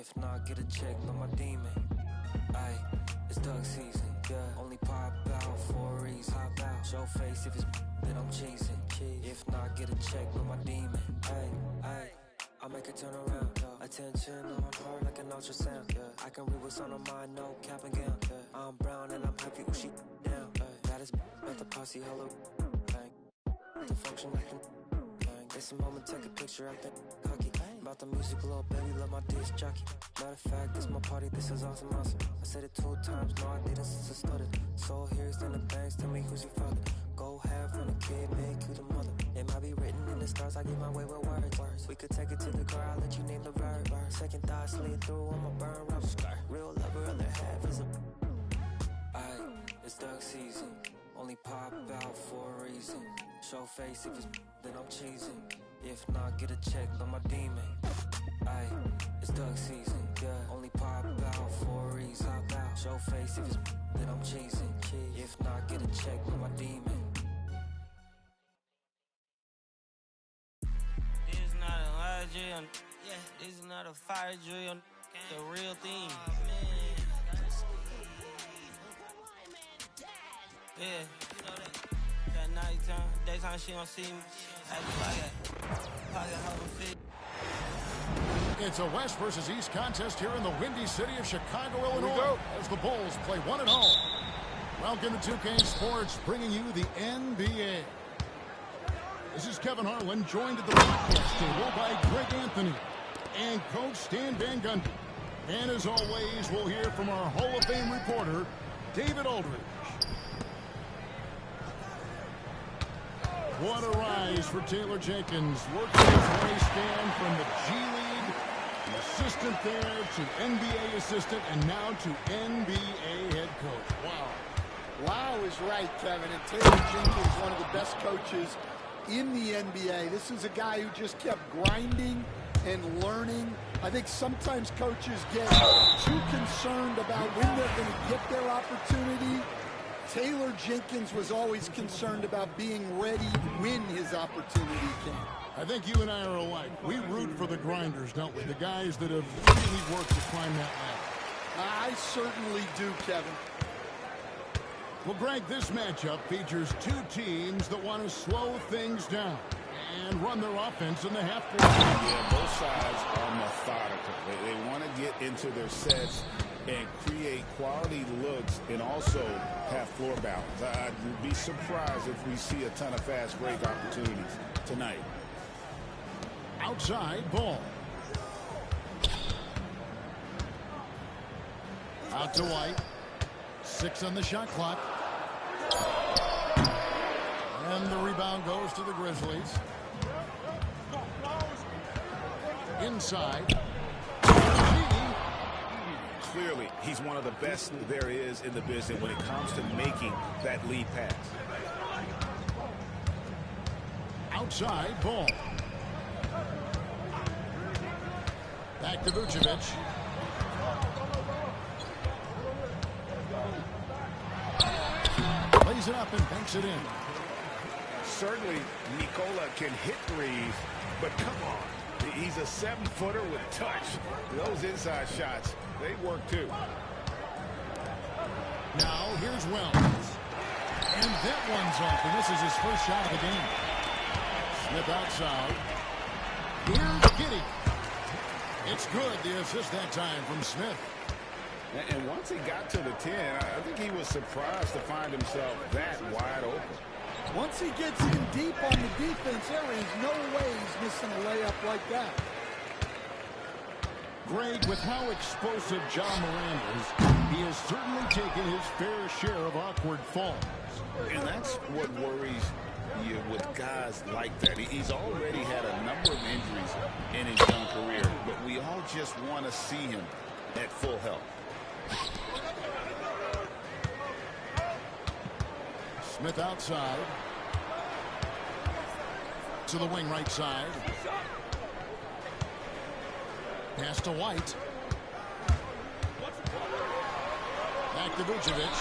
If not, get a check on my demon. Ay, it's duck season, yeah. Only pop out for a reason. Pop out. Show face if it's then I'm cheesing. If not, get a check on my demon. Ay, I make it turn around. Yeah. Attention on my heart like an ultrasound. Yeah. I can read what's on her mind, no cap and gown. Yeah. I'm brown and I'm happy when she down. That is at the posse, hello. The function like it's a moment, take a picture, I think cocky. About the music, little baby, love my disc jockey. Matter of fact, this my party, this is awesome. I said it 2 times, no I didn't since I started. So here's then the bangs, tell me who's your father. Go half on the kid, make you the mother. It might be written in the stars, I get my way with words. We could take it to the car, I'll let you name the verb. Second thought, slid through on my burn rubber. Real lover, other half is a Aye, it's duck season. Only pop out for a reason. Show face if it's then I'm cheesing. If not, get a check on my demon. Aye, it's duck season, yeah. Only pop out for a reason. Pop out. Show face if it's then I'm cheesing. If not, get a check on my demon. This is not a lie drill. Yeah, this is not a fire drill. It's a real thing. Yeah, you know that nighttime, daytime she don't see me. I pocket hold fit. It's a West versus East contest here in the windy city of Chicago, Illinois, as the Bulls play 1 at home. Welcome to 2K Sports, bringing you the NBA. This is Kevin Harlan, joined at the broadcast table by Greg Anthony and Coach Stan Van Gundy. And as always, we'll hear from our Hall of Fame reporter, David Aldridge. What a rise for Taylor Jenkins, working his way, Stan, from the G League, an assistant there to NBA assistant, and now to NBA head coach. Wow. Wow is right, Kevin. And Taylor Jenkins, one of the best coaches in the NBA. This is a guy who just kept grinding and learning. I think sometimes coaches get too concerned about when they're going to get their opportunity. Taylor Jenkins was always concerned about being ready when his opportunity came. I think you and I are alike. We root for the grinders, don't we? The guys that have really worked to climb that ladder. I certainly do, Kevin. Well, Greg, this matchup features 2 teams that want to slow things down and run their offense in the half court. Yeah, both sides are methodical. They want to get into their sets and create quality looks and also have floor balance. I'd be surprised if we see a ton of fast break opportunities tonight. Outside ball. Out to White. 6 on the shot clock. And the rebound goes to the Grizzlies. Inside. Clearly, he's one of the best there is in the business when it comes to making that lead pass. Outside ball. Back to Vucevic. Lays it up and banks it in. Certainly, Nikola can hit threes, but come on. He's a 7-footer with touch. Those inside shots, they work too. Now here's Wells. And that one's off, and this is his first shot of the game. Smith outside. Here's Giddey. It's good, the assist that time from Smith. And once he got to the 10, I think he was surprised to find himself that wide open. Once he gets in deep on the defense, there is no way he's missing a layup like that. Greg, with how explosive Ja Morant is, he has certainly taken his fair share of awkward falls. And that's what worries you with guys like that. He's already had a number of injuries in his young career, but we all just want to see him at full health. Smith outside. To the wing right side. Pass to White. Back to Vucevic.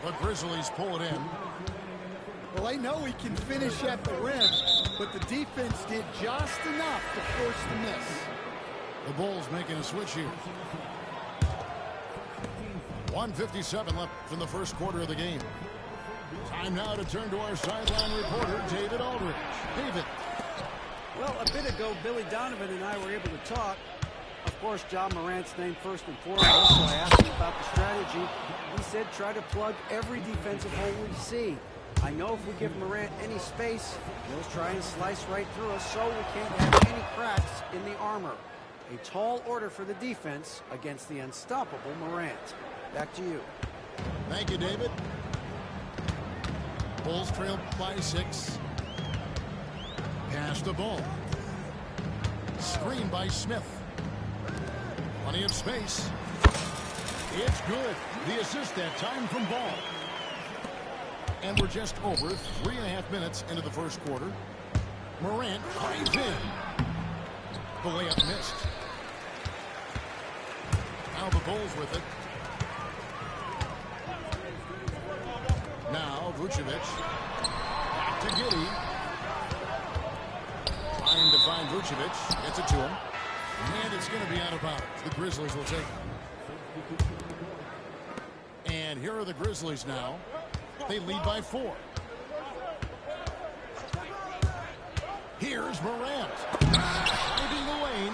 The Grizzlies pull it in. Well, they know he can finish at the rim, but the defense did just enough to force the miss. The Bulls making a switch here. 1:57 left in the first quarter of the game. Time now to turn to our sideline reporter, David Aldridge. David. Well, a bit ago, Billy Donovan and I were able to talk. Of course, John Morant's name first and foremost, so I asked him about the strategy. He said try to plug every defensive hole we see. I know if we give Morant any space, he'll try and slice right through us, so we can't have any cracks in the armor. A tall order for the defense against the unstoppable Morant. Back to you. Thank you, David. Bulls trail by 6. Pass the ball. Screen by Smith. Plenty of space. It's good. The assist that time from Ball. And we're just over 3.5 minutes into the first quarter. Morant drives in. The layup missed. Now the Bulls with it. Now Vucevic. Back to Giddey. Trying to find Vucevic. Gets it to him. And it's going to be out of bounds. The Grizzlies will take it. And here are the Grizzlies now. They lead by 4. Here's Morant. Driving the lane.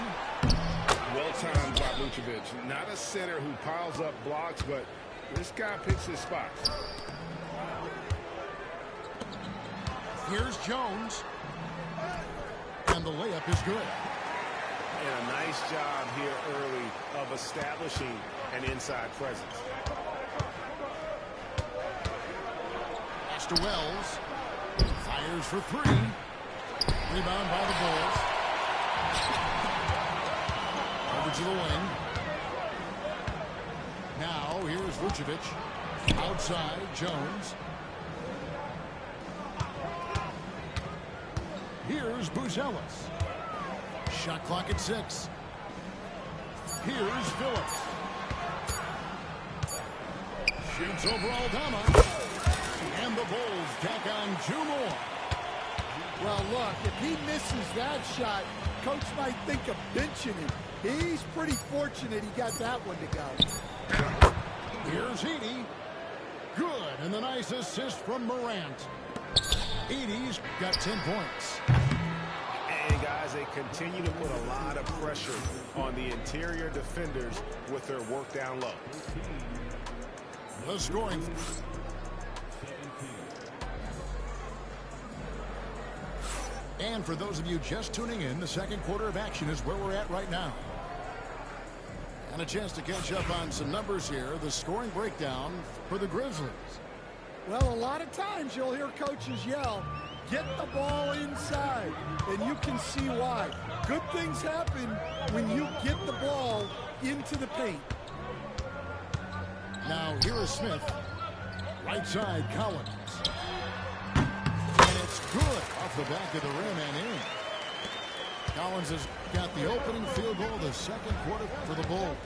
Well timed by Vucevic. Not a center who piles up blocks, but this guy picks his spots. Here's Jones. And the layup is good. And a nice job here early of establishing an inside presence. Pass to Wells. Fires for 3. Rebound by the Bulls. Over to the wing. Now here's Vucevic. Outside, Jones. Here's Buzelis. Shot clock at 6. Here's Phillips. Shoots over Aldama. And the Bulls tack on 2 more. Well, look, if he misses that shot, coach might think of benching him. He's pretty fortunate he got that one to go. Here's Edey. Good, and the nice assist from Morant. Edey's got 10 points. And guys, they continue to put a lot of pressure on the interior defenders with their work down low. The scoring. And for those of you just tuning in, the second quarter of action is where we're at right now. And a chance to catch up on some numbers here. The scoring breakdown for the Grizzlies. Well, a lot of times you'll hear coaches yell, get the ball inside, and you can see why. Good things happen when you get the ball into the paint. Now here is Smith. Right side, Collins. And it's good off the back of the rim and in. Collins has got the opening field goal of the second quarter for the Bulls.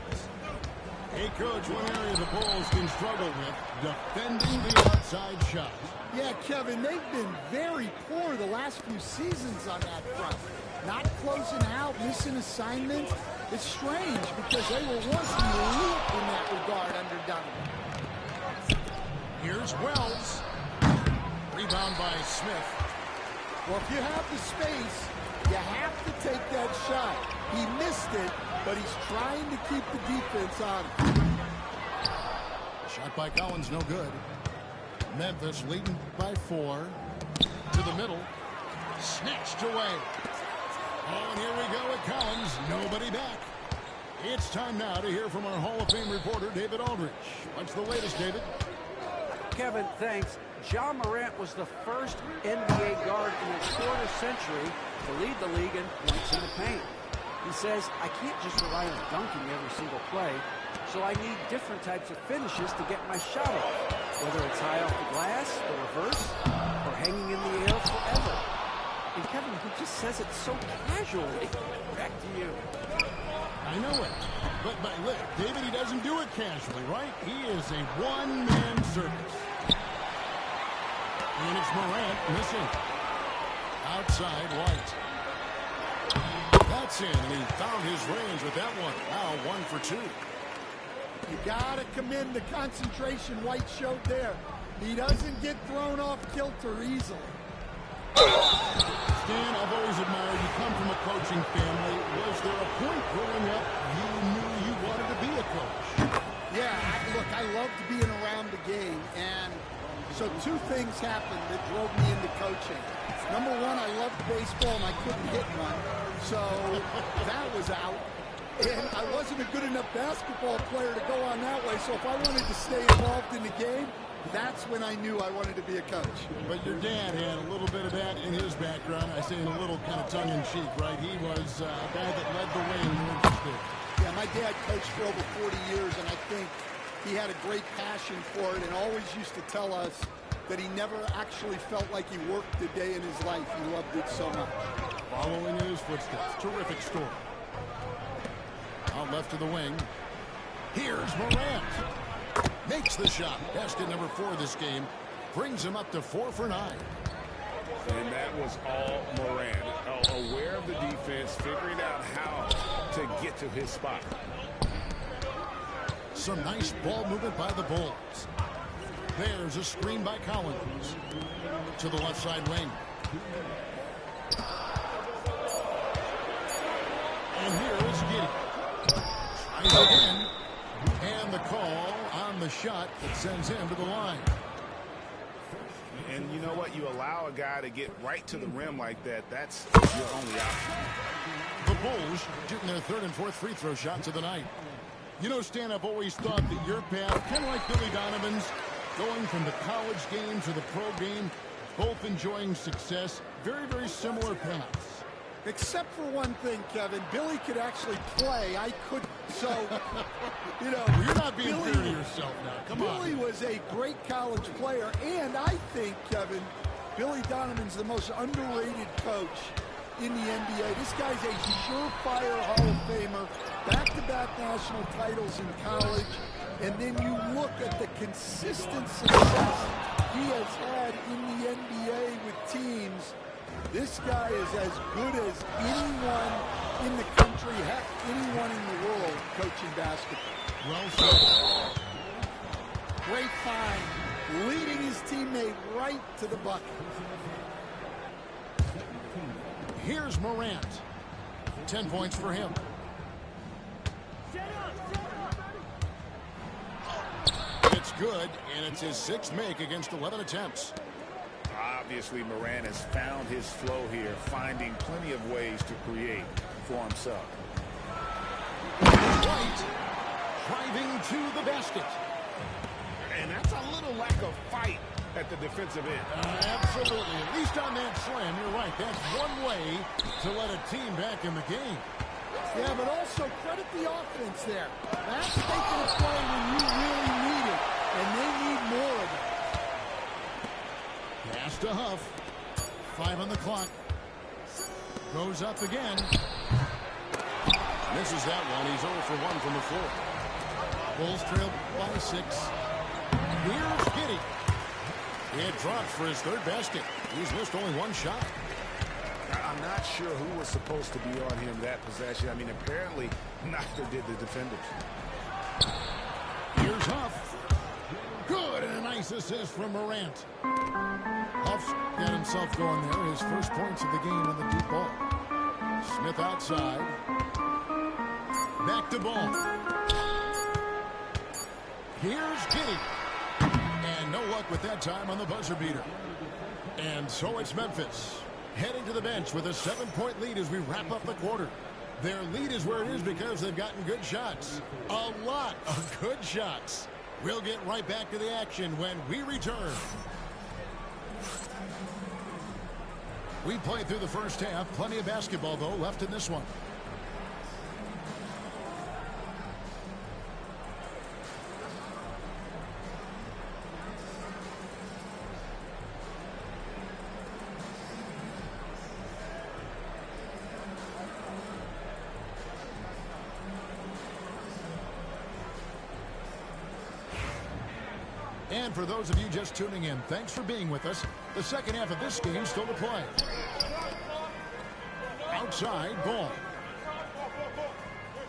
Hey, Coach, one area the Bulls can struggle with, defending the outside shot. Yeah, Kevin, they've been very poor the last few seasons on that front. Not closing out, missing assignments. It's strange because they were once elite in that regard under Donovan. Here's Wells. Rebound by Smith. Well, if you have the space, you have to take that shot. He missed it, but he's trying to keep the defense on him. Shot by Collins, no good. Memphis leading by 4. To the middle. Snatched away. Oh, and here we go with Collins. Nobody back. It's time now to hear from our Hall of Fame reporter, David Aldridge. What's the latest, David? Kevin, thanks. John Morant was the first NBA guard in a quarter century to lead the league in points in the paint. He says, I can't just rely on dunking every single play, so I need different types of finishes to get my shot off, whether it's high off the glass, the reverse, or hanging in the air forever. And Kevin, he just says it so casually. Back to you. I know it. But look, David, he doesn't do it casually, right? He is a one-man circus. And it's Morant missing. Outside, White. That That's in, and he found his range with that one. Now 1 for 2. You got to commend the concentration White showed there. He doesn't get thrown off kilter easily. Stan, I've always admired you. Come from a coaching family. Was there a point growing up you knew you wanted to be a coach? Yeah, look, I loved being around the game, and so 2 things happened that drove me into coaching. Number 1, I loved baseball, and I couldn't hit one, so that was out. And I wasn't a good enough basketball player to go on that way, so if I wanted to stay involved in the game, that's when I knew I wanted to be a coach. But your dad had a little bit of that in his background. I say in a little kind of tongue-in-cheek, right? He was a guy that led the way and you were interested. Yeah, my dad coached for over 40 years, and I think he had a great passion for it and always used to tell us that he never actually felt like he worked a day in his life. He loved it so much. Following in his footsteps. Terrific story. Out left to the wing. Here's Morant. Makes the shot. Basket number 4 this game. Brings him up to 4 for 9. And that was all Morant. Aware of the defense, figuring out how to get to his spot. Some nice ball movement by the Bulls. There's a screen by Collins. To the left side wing. And here is Giddey. Tries again. And the call on the shot that sends him to the line. And you know what? You allow a guy to get right to the rim like that. That's your only option. The Bulls shooting their 3rd and 4th free throw shots of the night. You know, Stan, I've always thought that your path, kind of like Billy Donovan's, going from the college game to the pro game, both enjoying success, very, very similar paths. Except for one thing, Kevin. Billy could actually play. I couldn't. So, you know. Well, you're not being fair to yourself now. Come on. Billy was a great college player. And I think, Kevin, Billy Donovan's the most underrated coach in the NBA. This guy's a surefire Hall of Famer. Back-to-back national titles in college. And then you look at the consistent success he has had in the NBA with teams. This guy is as good as anyone in the country, heck, anyone in the world coaching basketball. Well said. Great find, leading his teammate right to the bucket. Here's Morant. 10 points for him. It's good, and it's his 6th make against 11 attempts. Obviously, Morant has found his flow here, finding plenty of ways to create for himself. White driving to the basket. And that's a little lack of fight at the defensive end. Absolutely. At least on that slam, you're right. That's one way to let a team back in the game. Yeah, but also credit the offense there. That's taking a play when you really need it, and they need more of it. Pass to Huff. 5 on the clock. Goes up again. Misses that one. He's 0 for 1 from the floor. Bulls trail by 6. Here's Giddey. It drops for his 3rd basket. He's missed only 1 shot. I'm not sure who was supposed to be on him that possession. I mean, apparently neither did the defenders. Here's Huff. Good, and a nice assist from Morant. Huff's got himself going there. His first points of the game on the deep ball. Smith outside. Back to ball. Here's Giddey. And no luck with that time on the buzzer beater. And so it's Memphis heading to the bench with a 7-point lead as we wrap up the quarter. Their lead is where it is because they've gotten good shots. A lot of good shots. We'll get right back to the action when we return. We played through the first half. Plenty of basketball, though, left in this one. And for those of you just tuning in, thanks for being with us. The second half of this game still to play. Outside, ball.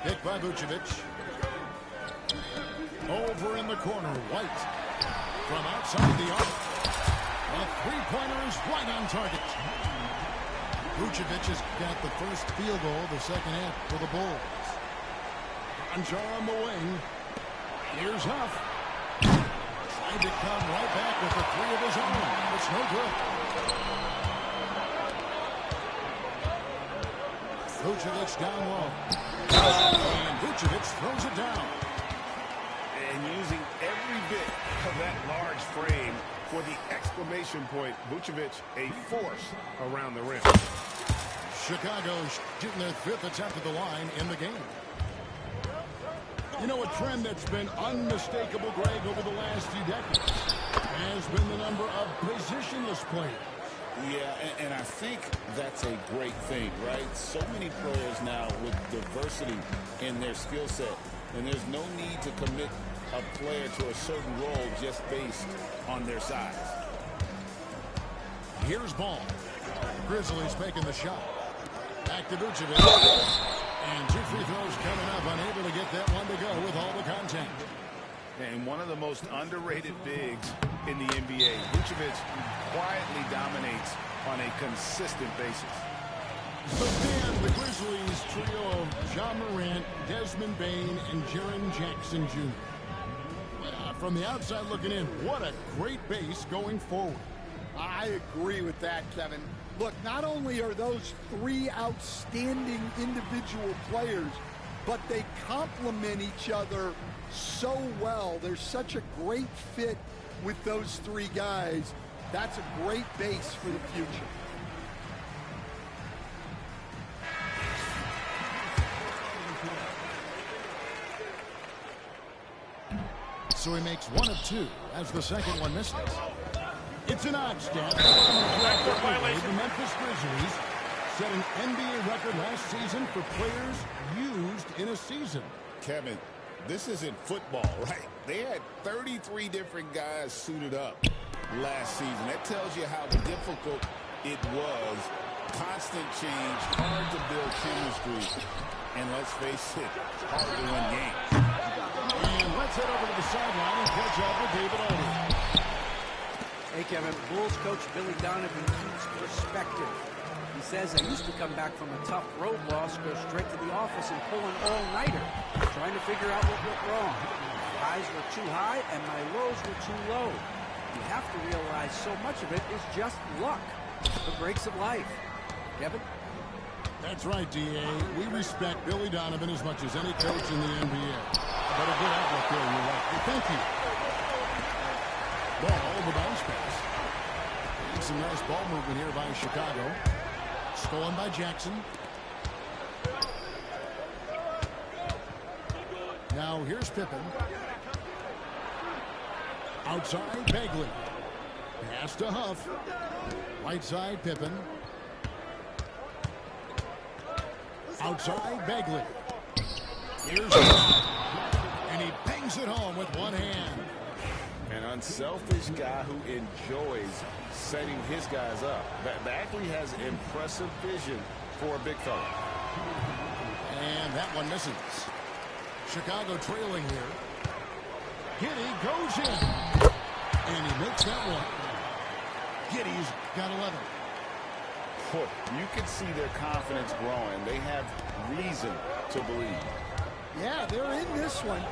Pick by Vucevic. Over in the corner, White. From outside the arc. A three-pointer is right on target. Vucevic has got the first field goal of the second half for the Bulls. Conjar on the wing. Here's Huff. Trying to come right back with the three of his own. It's no good. Vucevic down low. And Vucevic throws it down. And using every bit of that large frame for the exclamation point. Vucevic, a force around the rim. Chicago shooting their fifth attempt at the line in the game. You know, a trend that's been unmistakable, Greg, over the last few decades has been the number of positionless players. Yeah, and I think that's a great thing, right? So many players now with diversity in their skill set, and there's no need to commit a player to a certain role just based on their size. Here's Ball. Grizzlies making the shot. Back to Vucevic. And two free throws coming up, unable to get that one to go with all the contact. And one of the most underrated bigs in the NBA. Vucevic quietly dominates on a consistent basis. But then the Grizzlies trio of Ja Morant, Desmond Bane, and Jaren Jackson Jr. From the outside looking in, what a great base going forward. I agree with that, Kevin. Look, not only are those three outstanding individual players, but they complement each other so well. There's such a great fit with those three guys. That's a great base for the future. So he makes one of two as the second one misses. It's an odd stat. The Memphis Grizzlies set an NBA record last season for players used in a season. Kevin, this isn't football, right? They had 33 different guys suited up last season. That tells you how difficult it was. Constant change, hard to build chemistry, and let's face it, hard to win games. And let's head over to the sideline and catch up with David Aldridge. Hey, Kevin, Bulls coach Billy Donovan keeps perspective. He says, I used to come back from a tough road loss, go straight to the office and pull an all-nighter, trying to figure out what went wrong. My highs were too high and my lows were too low. You have to realize so much of it is just luck, the breaks of life. Kevin? That's right, D.A. We respect Billy Donovan as much as any coach in the NBA. But a good outlook there, you're right. Well, thank you. Ball, the bounce pass. And some nice ball movement here by Chicago. Stolen by Jackson. Now here's Pippen. Outside, Bagley. Pass to Huff. Right side, Pippen. Outside, Bagley. Here's Huff. And he bangs it home with one hand. An unselfish guy who enjoys setting his guys up. Bagley has impressive vision for a big fella. And that one misses. Chicago trailing here. Giddey goes in. And he makes that one. Giddey's got 11. You can see their confidence growing. They have reason to believe. Yeah, they're in this one.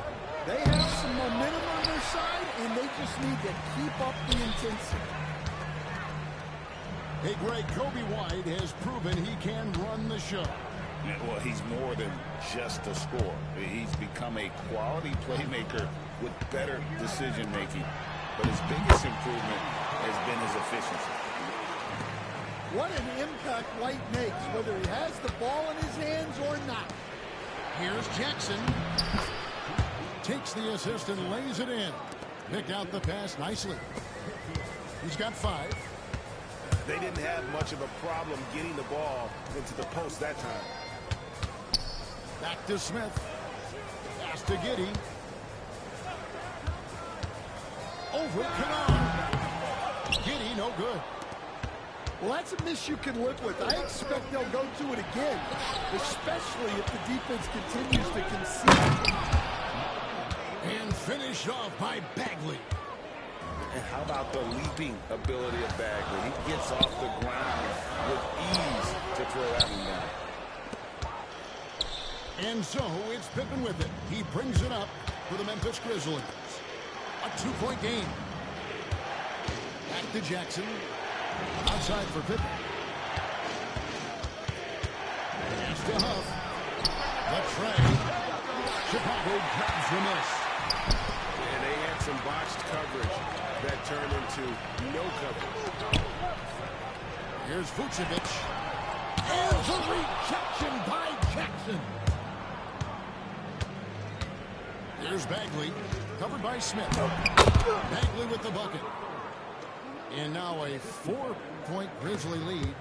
They have some momentum on their side, and they just need to keep up the intensity. Hey, Greg, Kobe White has proven he can run the show. Well, he's more than just a scorer. He's become a quality playmaker with better decision-making. But his biggest improvement has been his efficiency. What an impact White makes, whether he has the ball in his hands or not. Here's Jackson. Takes the assist and lays it in. Picked out the pass nicely. He's got 5. They didn't have much of a problem getting the ball into the post that time. Back to Smith. Pass to Giddey. Over Canard. Giddey, no good. Well, that's a miss you can live with. I expect they'll go to it again, especially if the defense continues to concede. And finished off by Bagley. And how about the leaping ability of Bagley? He gets off the ground with ease to throw that one down. And so it's Pippen with it. He brings it up for the Memphis Grizzlies. A 2-point game. Back to Jackson. Outside for Pippen. Pass to Huff. The tray. Chicago grabs the miss. And they had some botched coverage that turned into no coverage. Here's Vucevic. And the rejection by Jackson. There's Bagley. Covered by Smith. Bagley with the bucket. And now a 4-point Grizzly lead.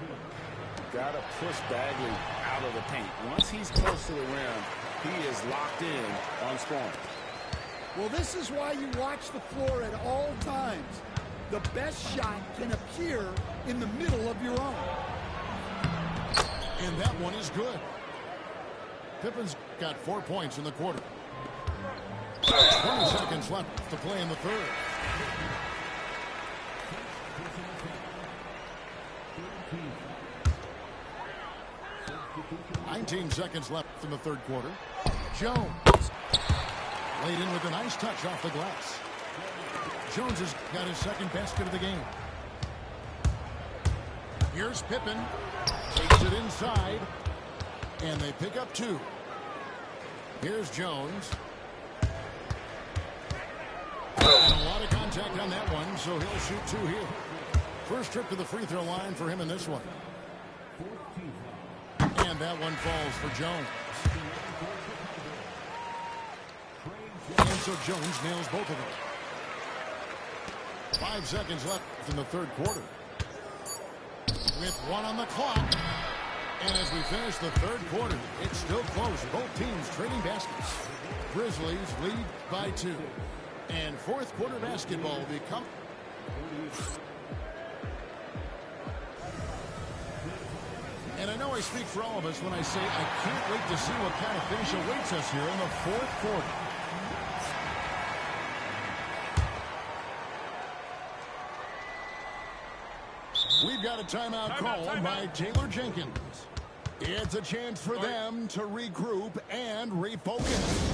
Got to push Bagley out of the paint. Once he's close to the rim, he is locked in on scoring. Well, this is why you watch the floor at all times. The best shot can appear in the middle of your own. And that one is good. Pippen's got 4 points in the quarter. 20 seconds left to play in the third. $19 seconds left in the third quarter. Jones laid in with a nice touch off the glass. Jones has got his second basket of the game. Here's Pippen. Takes it inside. And they pick up 2. Here's Jones. And a lot of contact on that one, so he'll shoot 2 here. First trip to the free throw line for him in this one. And that one falls for Jones. And so Jones nails both of them. 5 seconds left in the third quarter. With 1 on the clock. And as we finish the third quarter, it's still close. Both teams trading baskets. Grizzlies lead by 2. And fourth quarter basketball become... And I know I speak for all of us when I say I can't wait to see what kind of finish awaits us here in the fourth quarter. We've got a timeout called by Taylor Jenkins. It's a chance for them to regroup and refocus.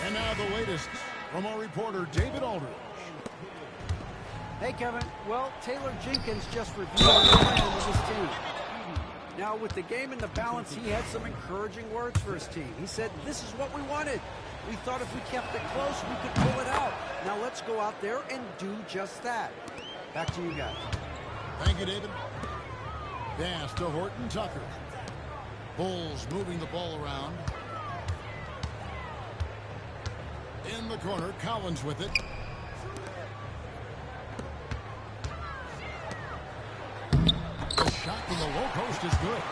And now the latest from our reporter, David Aldridge. Hey, Kevin. Well, Taylor Jenkins just reviewed the plan of his team. Now, with the game in the balance, he had some encouraging words for his team. He said, this is what we wanted. We thought if we kept it close, we could pull it out. Now let's go out there and do just that. Back to you guys. Thank you, David. Pass to Horton Tucker. Bulls moving the ball around. In the corner, Collins with it. The shot from the low post is good.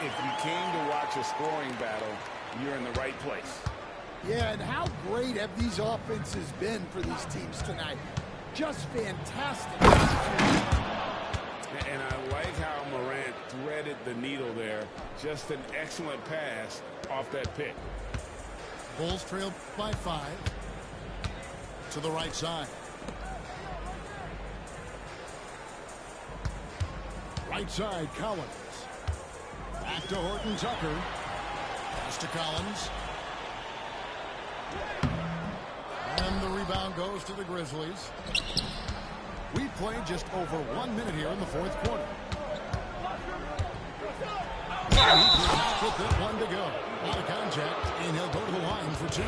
If you came to watch a scoring battle, you're in the right place. Yeah, and how great have these offenses been for these teams tonight? Just fantastic. And I like how Morant threaded the needle there. Just an excellent pass off that pick. Bulls trail by 5. To the right side. Right side, Collins. Back to Horton Tucker. Pass to Collins. And the rebound goes to the Grizzlies. We played just over 1 minute here in the fourth quarter. He does not get that one to go. Out of contact, and he'll go to the line for 2.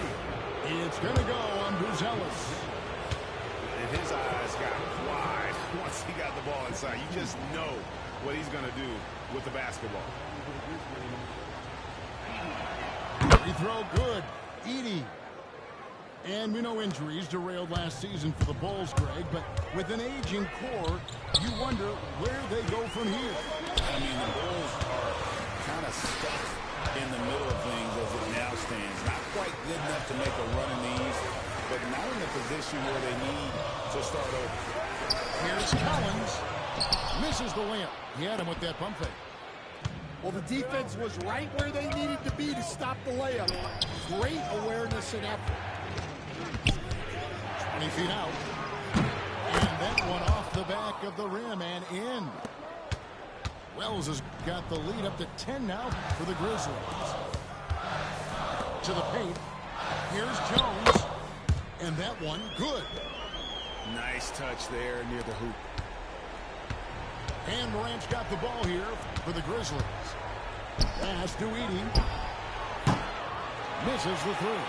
It's going to go on Buzelis. And his eyes got wide once he got the ball inside. You just know what he's going to do with the basketball. Free throw good. Edey. And we know injuries derailed last season for the Bulls, Greg, but with an aging core, you wonder where they go from here. I mean, the Bulls are kind of stuck in the middle of things as it now stands. Not quite good enough to make a run in these, but not in a position where they need to start over. Here's Collins. Misses the layup. He had him with that pump fake. Well, the defense was right where they needed to be to stop the layup. Great awareness and effort. 20 feet out. And that one off the back of the rim and in. Wells has got the lead up to 10 now for the Grizzlies. To the paint. Here's Jones. And that one good. Nice touch there near the hoop. And Morant's got the ball here for the Grizzlies. Pass to Edey. Misses the three.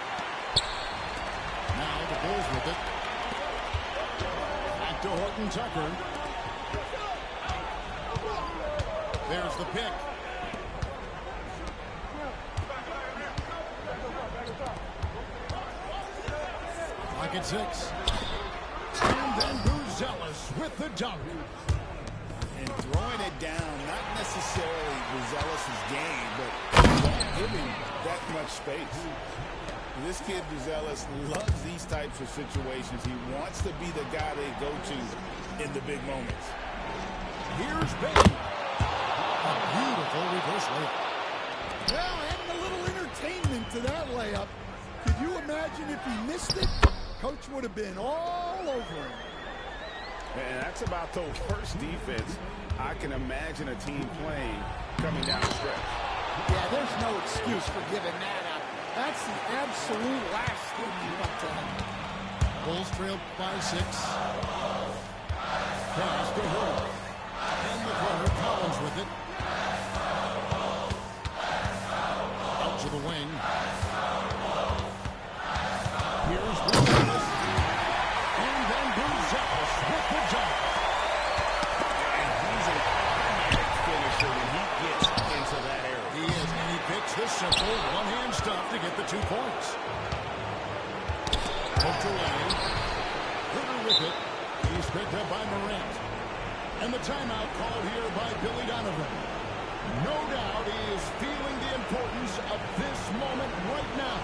Now the Bulls with it. Back to Horton Tucker. There's the pick. Clock at 6. And then Buzelis with the dunk. And throwing it down, not necessarily Buzelis' game, but don't give him that much space. This kid, Buzelis, loves these types of situations. He wants to be the guy they go to in the big moments. Here's Bain. A beautiful reverse layup. Well, adding a little entertainment to that layup. Could you imagine if he missed it? Coach would have been all over him. And that's about the worst defense I can imagine a team playing coming down the stretch. Yeah, there's no excuse for giving that up. That's the absolute last thing you want to happen. Bulls trailed by 6. Pass to Hurd. In the corner, Collins with it. Out to the wing. Here's Buzelis. And then Buzelis with the jump. And he's an automatic finisher when he gets into that area. He is, and he picks this simple one-hand stuff to get the 2 points. Poked away. Hooker with it. He's picked up by Morant. And the timeout called here by Billy Donovan. No doubt he is feeling the importance of this moment right now.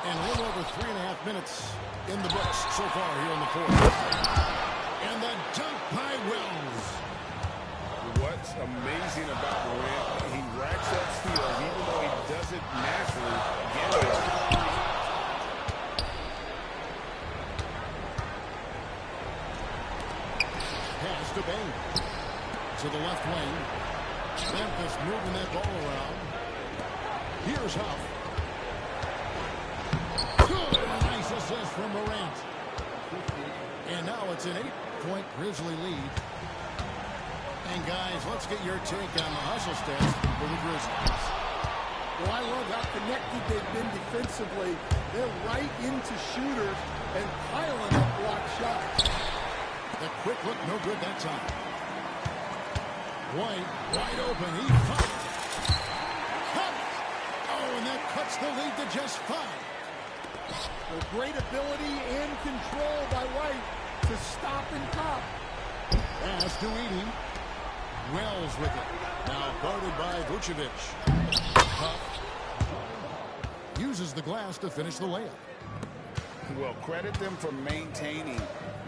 And a little over 3.5 minutes in the books so far here in the fourth. And the dunk by Wells. What's amazing about Morant, he racks up steals even though he does it naturally. Pass to Bain. To the left wing. Memphis moving that ball around. Here's Huff. Good. Nice assist from Morant. And now it's an 8-point Grizzly lead. And guys, let's get your take on the hustle stats for the Grizzlies. Well, I love how connected they've been defensively. They're right into shooters and piling up block shots. The quick look, no good that time. White, wide open. He fights. Cut! Oh, and that cuts the lead to just 5. With great ability and control by White to stop and pop. Pass to Edey. Wells with it. Now guarded by Vucevic. Uses the glass to finish the layup. Well, credit them for maintaining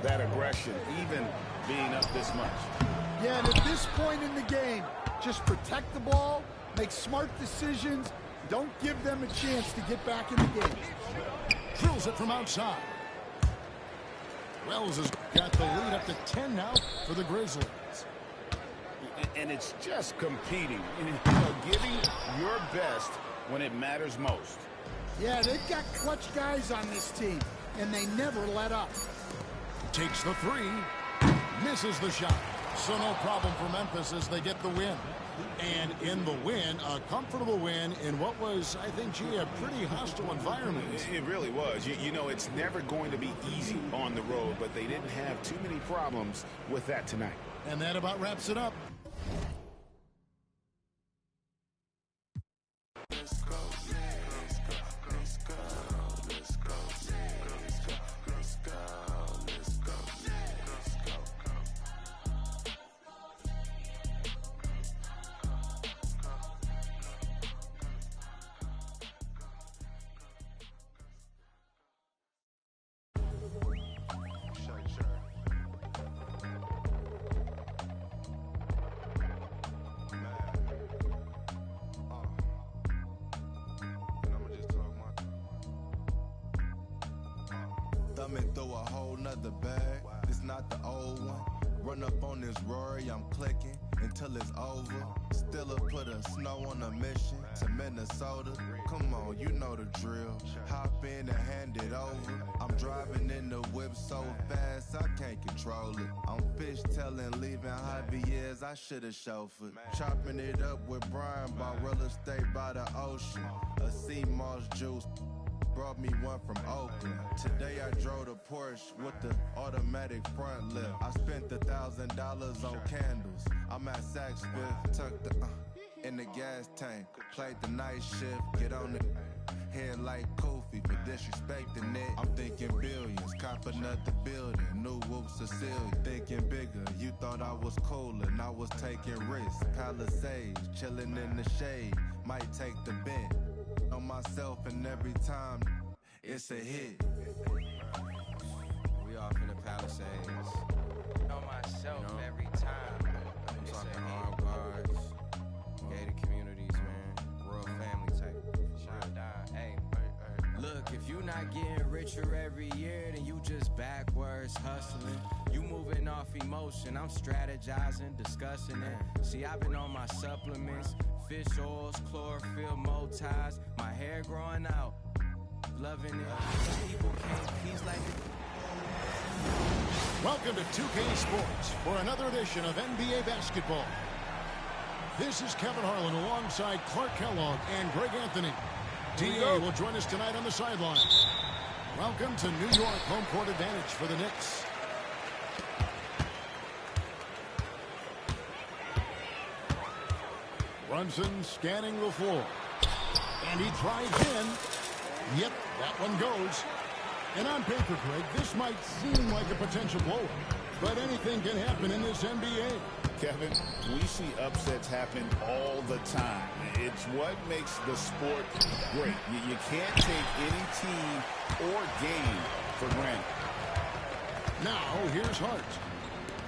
that aggression, even being up this much. Yeah, and at this point in the game, just protect the ball, make smart decisions, don't give them a chance to get back in the game. Drills it from outside. Wells has got the lead up to 10 now for the Grizzlies. And it's just competing, giving your best when it matters most. Yeah, they've got clutch guys on this team, and they never let up. Takes the 3, misses the shot. So no problem for Memphis as they get the win. And in the win, a comfortable win in what was, I think, a pretty hostile environment. It really was. You know, it's never going to be easy on the road, but they didn't have too many problems with that tonight. And that about wraps it up. Thumbing through a whole nother bag. It's not the old one. Run up on this Rory, I'm clicking until it's over. Stiller put a snow on a mission to Minnesota. Come on, you know the drill. Hop in and hand it over. I'm driving in the whip so fast I can't control it. I'm fishtailing, leaving Javier's, I should've chauffeured. Chopping it up with Brian, bought real estate by the ocean. A sea moss juice. Brought me one from Oakland. Today I drove the Porsche with the automatic front lift. I spent $1,000 on candles. I'm at Saks Fifth, tucked in the gas tank. Played the night shift, get on it. Head like Kofi for disrespecting it. I'm thinking billions, copping up the building. New whoop Cecilia, thinking bigger. You thought I was cool and I was taking risks. Palisades, chilling in the shade. Might take the bent on myself, and every time it's a hit. We off in the Palisades. On myself, you know, every time. I'm talking armed guards, gated communities, man. Royal family type. Shine down. Hey. Look, if you not getting richer every year, then you just backwards hustling. You moving off emotion, I'm strategizing, discussing it. See, I've been on my supplements, fish oils, chlorophyll, ties, my hair growing out, loving it. People can't peace like it. Welcome to 2K Sports for another edition of NBA basketball. This is Kevin Harlan alongside Clark Kellogg and Greg Anthony. D.A. will join us tonight on the sidelines. Welcome to New York, home court advantage for the Knicks. Brunson scanning the floor. And he drives in. Yep, that one goes. And on paper, Greg, this might seem like a potential blowout. But anything can happen in this NBA. Kevin, we see upsets happen all the time. It's what makes the sport great. You can't take any team or game for granted. Now, here's Hart.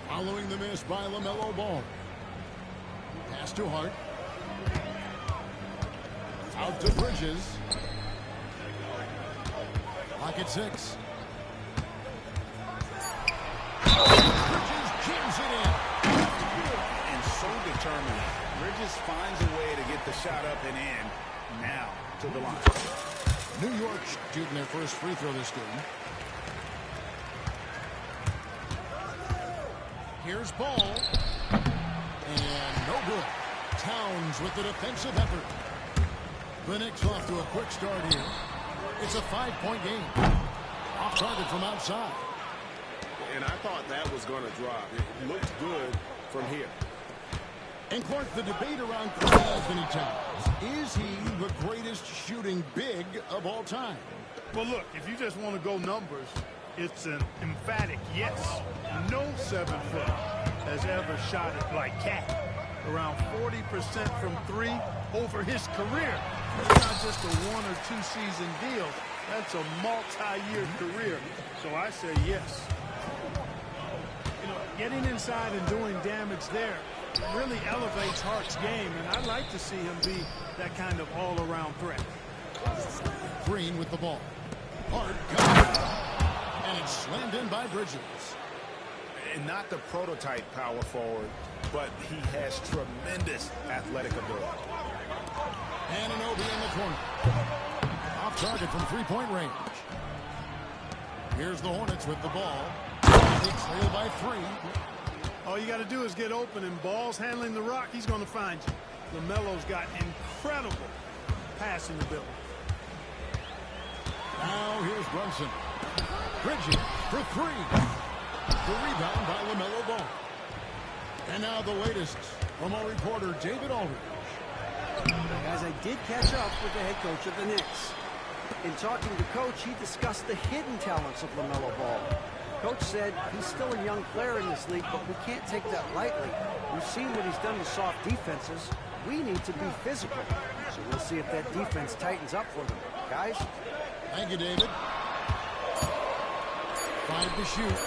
Following the miss by LaMelo Ball. Pass to Hart. Out to Bridges. Lock at 6. Bridges jams it in. And so determined. Bridges finds a way to get the shot up and in. Now to the line. New York shooting their first free throw this game. Here's Ball. And no good. Towns with the defensive effort. The Knicks off to a quick start here. It's a 5-point game. Off target from outside. And I thought that was going to drop. It looked good from here. And Clark, the debate around Klay Anthony Towns. Is he the greatest shooting big of all time? Well, look, if you just want to go numbers, it's an emphatic yes. No 7-foot has ever shot it like Cat. Around 40% from three over his career. It's not just a 1 or 2 season deal. That's a multi-year career. So I say yes. You know, getting inside and doing damage there really elevates Hart's game, and I'd like to see him be that kind of all-around threat. Green with the ball. Hart got it. And it's slammed in by Bridges. And not the prototype power forward, but he has tremendous athletic ability. Anunoby in the corner. Off target from three-point range. Here's the Hornets with the ball. They trail by 3. All you got to do is get open, and Ball's handling the rock. He's going to find you. LaMelo's got incredible passing ability. Now here's Brunson. Bridges for 3. The rebound by LaMelo Ball. And now the latest from our reporter, David Aldridge. Guys, I did catch up with the head coach of the Knicks. In talking to Coach, he discussed the hidden talents of LaMelo Ball. Coach said he's still a young player in this league, but we can't take that lightly. We've seen what he's done to soft defenses. We need to be physical. So we'll see if that defense tightens up for them. Guys? Thank you, David. 5 to shoot.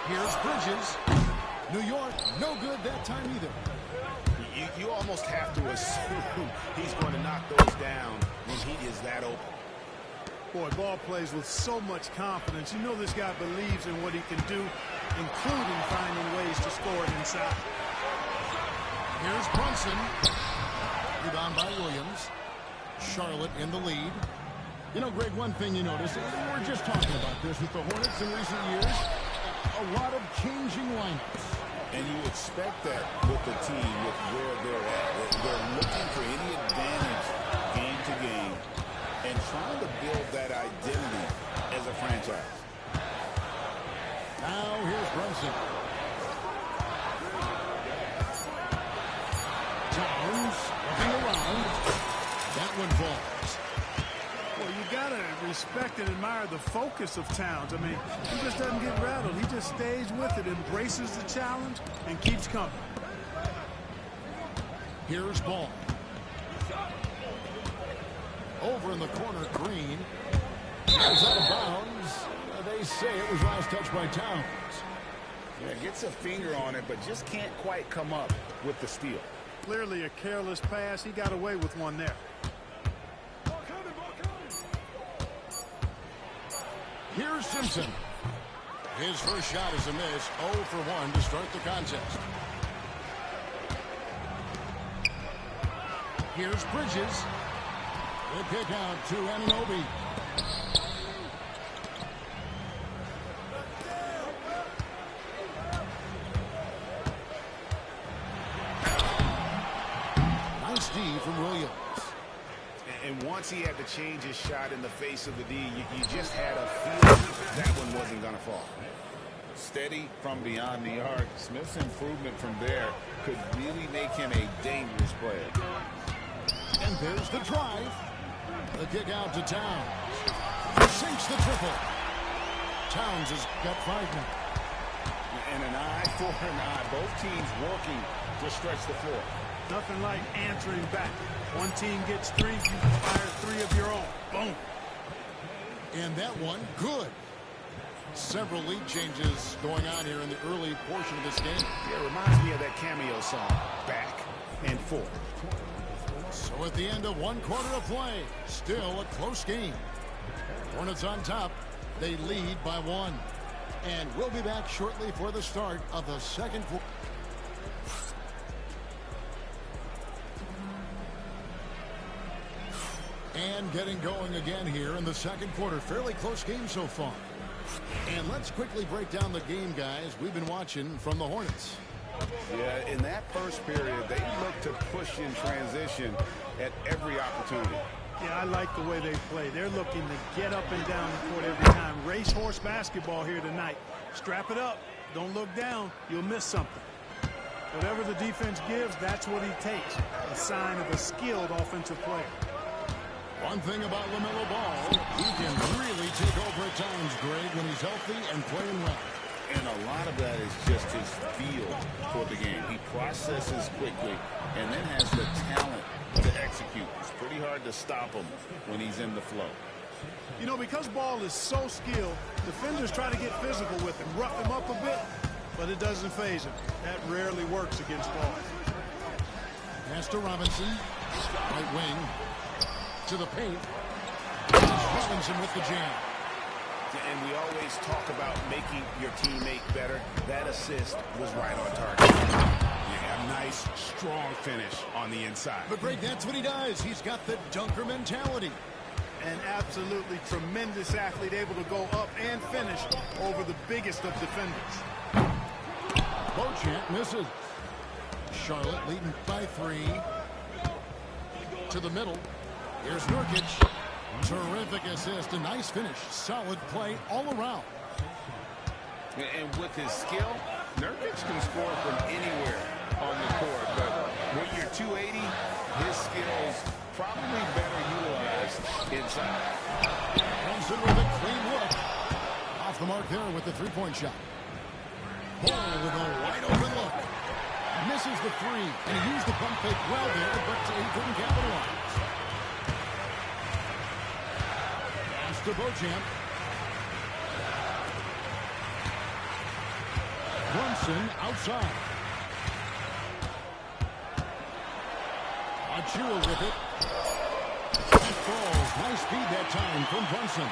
Here's Bridges. New York, no good that time either. You almost have to assume he's going to knock those down when he is that open. Boy, Ball plays with so much confidence. You know this guy believes in what he can do, including finding ways to score it inside. Here's Brunson. Rebound by Williams. Charlotte in the lead. You know, Greg, one thing you notice, and we're just talking about this with the Hornets in recent years, a lot of changing lineups. And you expect that with the team, with where they're at. They're looking for any advantage game to game and trying to build that identity as a franchise. Now here's Brunson. Towns looking around. That one falls. Well, you got to respect and admire the focus of Towns. I mean, he just doesn't get rattled. He just stays with it, embraces the challenge, and keeps coming. Here's Ball. Over in the corner, Green. Goes out of bounds. They say it was last touched by Towns. Yeah, gets a finger on it, but just can't quite come up with the steal. Clearly a careless pass. He got away with one there. Here's Simpson. His first shot is a miss. 0 for 1 to start the contest. Here's Bridges. The kick out to Anunoby. Nice D from Williams. And once he had to change his shot in the face of the D, you just had a feeling that one wasn't going to fall. Steady from beyond the arc. Smith's improvement from there could really make him a dangerous player. And there's the drive. The kick out to Towns. Sinks the triple. Towns has got 5 now. And an eye for an eye. Both teams working to stretch the floor. Nothing like answering back. One team gets 3, you fire 3 of your own. Boom. And that one, good. Several lead changes going on here in the early portion of this game. Yeah, it reminds me of that cameo song, Back and Forth. So at the end of 1 quarter of play, still a close game. Hornets on top. They lead by 1. And we'll be back shortly for the start of the second quarter. And getting going again here in the second quarter. Fairly close game so far. And let's quickly break down the game, guys, we've been watching from the Hornets. Yeah, in that first period, they looked to push in transition at every opportunity. Yeah, I like the way they play. They're looking to get up and down the court every time. Racehorse basketball here tonight. Strap it up. Don't look down. You'll miss something. Whatever the defense gives, that's what he takes. A sign of a skilled offensive player. One thing about LaMelo Ball, he can really take over at times, Greg, when he's healthy and playing well. And a lot of that is just his feel for the game. He processes quickly and then has the talent to execute. It's pretty hard to stop him when he's in the flow. You know, because Ball is so skilled, defenders try to get physical with him, rough him up a bit, but it doesn't faze him. That rarely works against Ball. Pass to Robinson. Right wing. To the paint. Robinson with the jam. And we always talk about making your teammate better. That assist was right on target. Yeah, a nice, strong finish on the inside. But Greg, that's what he does. He's got the dunker mentality. An absolutely tremendous athlete, able to go up and finish over the biggest of defenders. Beauchamp misses. Charlotte leading by 3. To the middle. Here's Nurkic. Terrific assist. A nice finish. Solid play all around. And with his skill, Nurkic can score from anywhere on the court. But when you're 280, his skills probably better utilized inside. Thompson with a clean look. Off the mark there with the three-point shot. Ball with a wide open look. Misses the 3. And he used the pump fake well there, but he couldn't capitalize. Pass to Beauchamp. Brunson outside. Achiuwa with it. That falls. Nice speed that time from Brunson.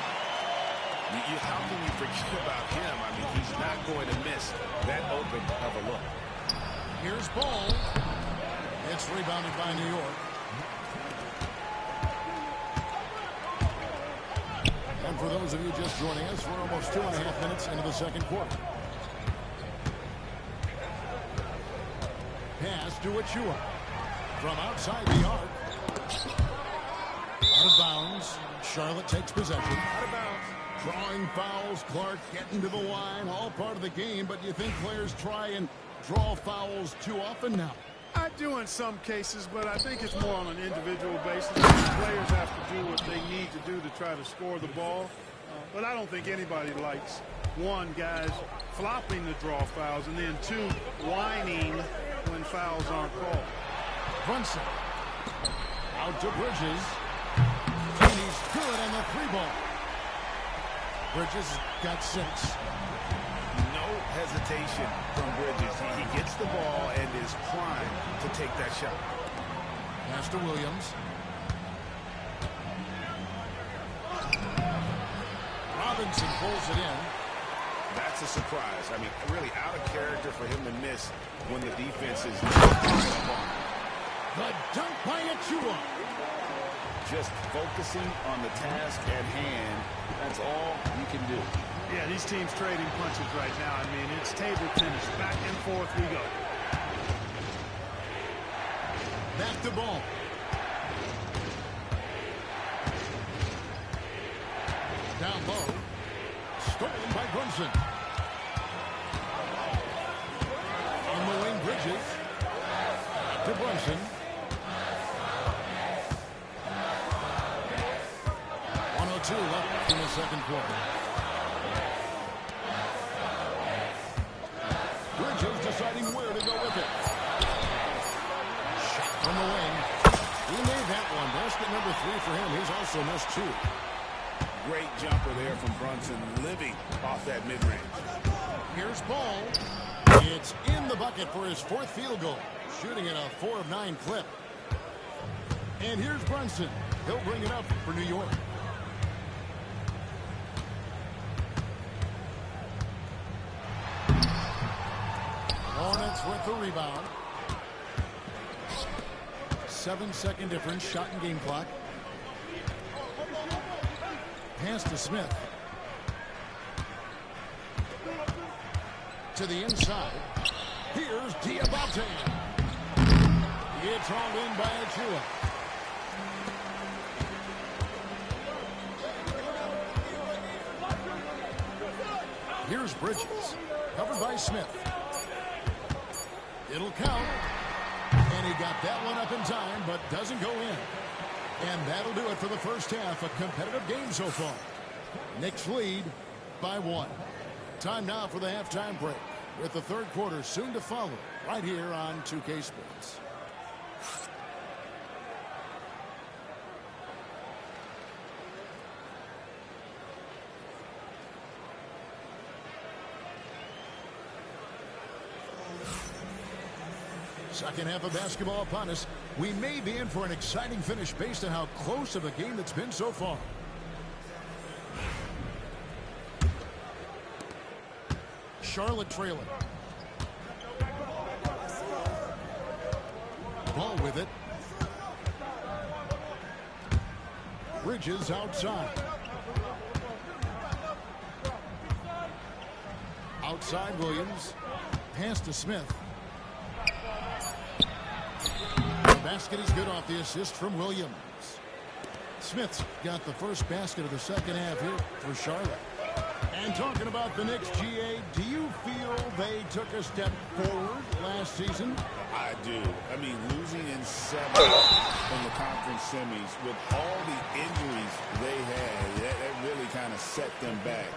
How can you forget about him? I mean, he's not going to miss that open of a look. Here's Ball. It's rebounded by New York. And for those of you just joining us, we're almost 2.5 minutes into the second quarter. Pass to Achiuwa. From outside the arc. Out of bounds. Charlotte takes possession. Out of bounds. Drawing fouls. Clark getting to the line. All part of the game, but you think players try and draw fouls too often now? I do in some cases, but I think it's more on an individual basis. Players have to do what they need to do to try to score the ball. But I don't think anybody likes, 1, guys flopping the draw fouls, and then 2, whining when fouls aren't called. Brunson. Out to Bridges. And he's good on the 3-ball. Bridges got 6. No hesitation from Bridges. He gets the ball and is primed to take that shot. Pass to Williams. Robinson pulls it in. That's a surprise. I mean, really out of character for him to miss when the defense is right up on him. The dunk by Achiuwa. Just focusing on the task at hand. That's all you can do. Yeah, these teams trading punches right now. I mean, it's table tennis. Back and forth we go. Back to Ball. Down low. Stolen by Brunson. On the wing, Bridges. To Brunson. 1:02 left in the second quarter. Bridges deciding where to go with it. Shot from the wing. He made that one. Basket number 3 for him. He's also missed 2. Great jumper there from Brunson, living off that mid-range. Here's Ball. It's in the bucket for his 4th field goal. Shooting at a 4 of 9 clip. And here's Brunson. He'll bring it up for New York. Hornets with the rebound. 7-second difference. Shot and game clock. Pass to Smith. To the inside. Here's Diabate. It's hauled in by Achua. Here's Bridges, covered by Smith. It'll count. And he got that one up in time, but doesn't go in. And that'll do it for the first half. A competitive game so far. Knicks lead by 1. Time now for the halftime break, with the third quarter soon to follow right here on 2K Sports. Second half of basketball upon us. We may be in for an exciting finish based on how close of a game it's been so far. Charlotte trailing. Ball with it. Bridges outside. Outside Williams. Pass to Smith. Basket is good off the assist from Williams. Smith's got the first basket of the second half here for Charlotte. And talking about the Knicks, GA, do you feel they took a step forward last season? I do. I mean, losing in 7 in the conference semis with all the injuries they had, that really kind of set them back.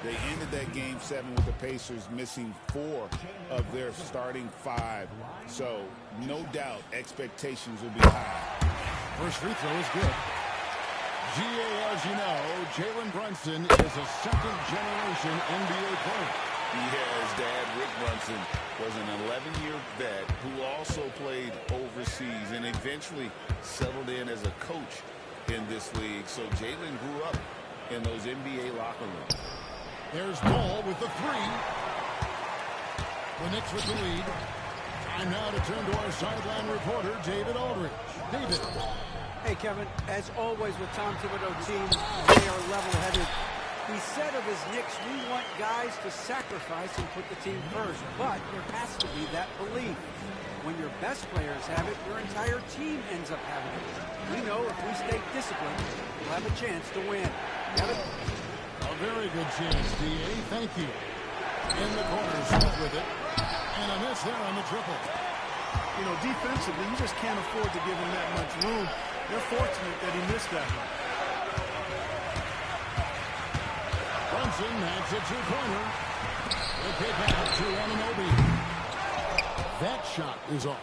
They ended that game 7 with the Pacers missing 4 of their starting 5. So, no doubt, expectations will be high. First free throw is good. GA, as you know, Jalen Brunson is a second-generation NBA player. Yeah, his dad, Rick Brunson, was an 11-year vet who also played overseas and eventually settled in as a coach in this league. So Jalen grew up in those NBA locker rooms. There's Ball with the 3. The Knicks with the lead. Time now to turn to our sideline reporter, David Aldridge. David. Hey, Kevin, as always with Tom Thibodeau teams, they are level-headed. He said of his Knicks, we want guys to sacrifice and put the team first, but there has to be that belief. When your best players have it, your entire team ends up having it. We know if we stay disciplined, we'll have a chance to win. Kevin? A very good chance, D.A. Thank you. In the corner, Smith with it. And a miss there on the triple. You know, defensively, you just can't afford to give him that much room. They're fortunate that he missed that one. Brunson has a two-pointer. They pick out to Anunoby. That shot is off.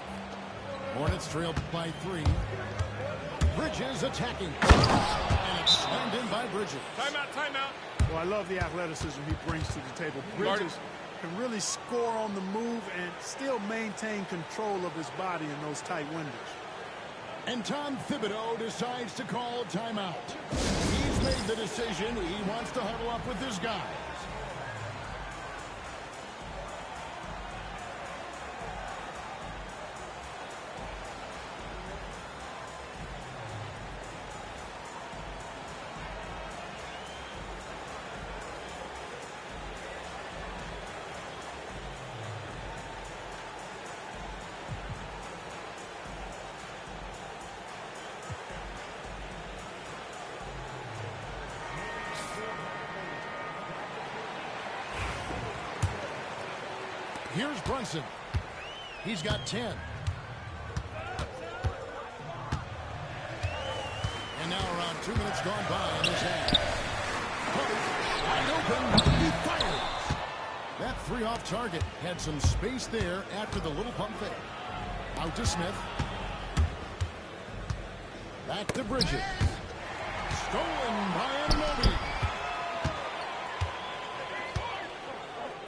Hornets trail by 3. Bridges attacking. And it's slammed in by Bridges. Timeout. Well, I love the athleticism he brings to the table. Bridges can really score on the move and still maintain control of his body in those tight windows. And Tom Thibodeau decides to call timeout. He's made the decision. He wants to huddle up with his guys. Here's Brunson. He's got 10. And now around 2 minutes gone by in this half. Wide open. He fires. That 3 off target had some space there after the little pump fake. Out to Smith. Back to Bridges. Stolen by Anunoby.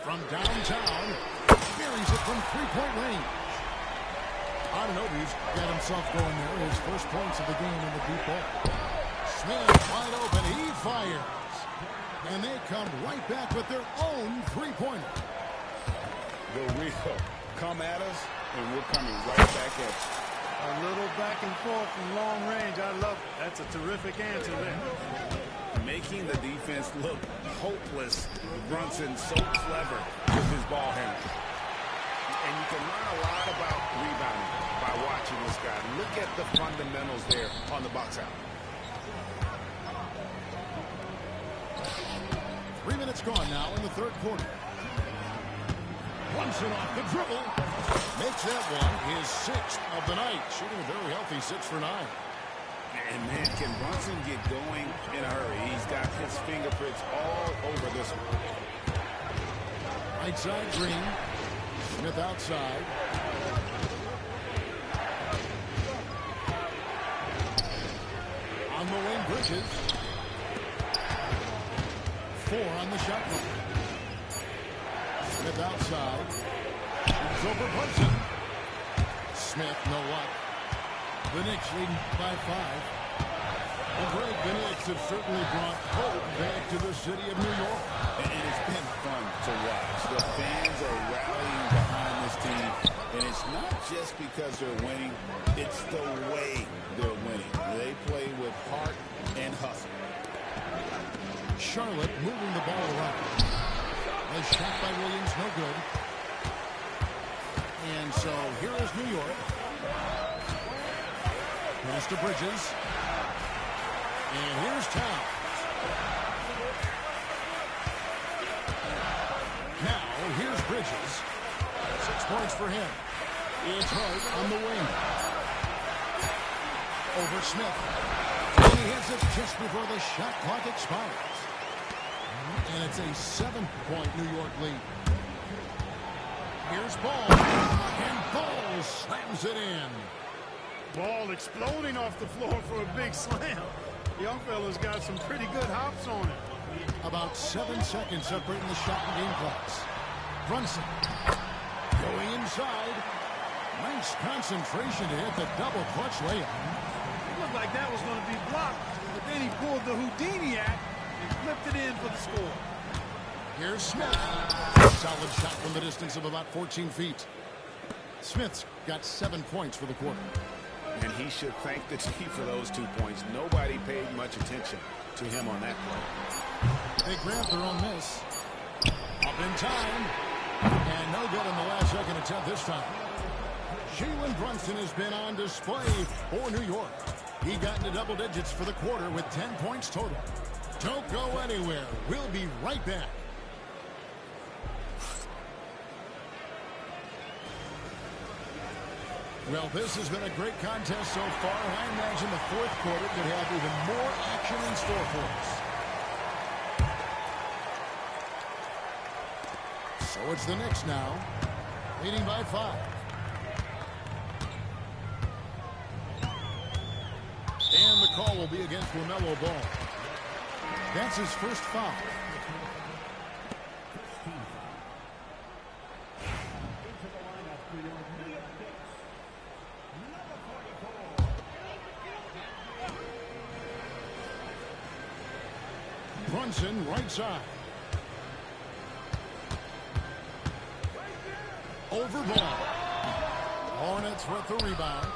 From downtown. Buries it from 3-point range. Anunoby's got himself going there. His first points of the game in the deep ball. Smith wide open. He fires. And they come right back with their own 3-pointer. The Rio come at us, and we're coming right back at you. A little back and forth from long range. I love it. That's a terrific answer there. Making the defense look hopeless. Brunson so clever with his ball handling. And you can learn a lot about rebounding by watching this guy. Look at the fundamentals there on the box out. 3 minutes gone now in the third quarter. Brunson off the dribble. Makes that one his 6th of the night. Shooting a very healthy 6 for 9. And, man, can Brunson get going in a hurry? He's got his fingerprints all over this one. Right side, Green. Smith outside. On the wing, Bridges. 4 on the shot clock. Smith outside. It's over Brunson. Smith, no luck. The Knicks leading by 5. Well, Greg, the Knicks have certainly brought hope back to the city of New York. And it's been fun to watch. The fans are rallying behind this team. And it's not just because they're winning. It's the way they're winning. They play with heart and hustle. Charlotte moving the ball around. A shot by Williams, no good. And so here is New York. Pass to Bridges. And here's Towns. Now here's Bridges. 6 points for him. It's Hart on the wing. Over Smith. And he hits it just before the shot clock expires. And it's a 7-point New York lead. Here's Ball. And Ball slams it in. Ball exploding off the floor for a big slam. Young fella's got some pretty good hops on it. About 7 seconds separating the shot and game clocks. Brunson going inside. Nice concentration to hit the double clutch layup. It looked like that was going to be blocked, but then he pulled the Houdini act and flipped it in for the score. Here's Smith. Solid shot from the distance of about 14 feet. Smith's got 7 points for the quarter. And he should thank the team for those 2 points. Nobody paid much attention to him on that play. They grabbed their own miss. Up in time. And no good in the last second attempt this time. Jalen Brunson has been on display for New York. He got into double digits for the quarter with 10 points total. Don't go anywhere. We'll be right back. Well, this has been a great contest so far. I imagine the fourth quarter could have even more action in store for us. So it's the Knicks now, leading by 5. And the call will be against LaMelo Ball. That's his first foul. Brunson, right side. Over Ball. Hornets with the rebound.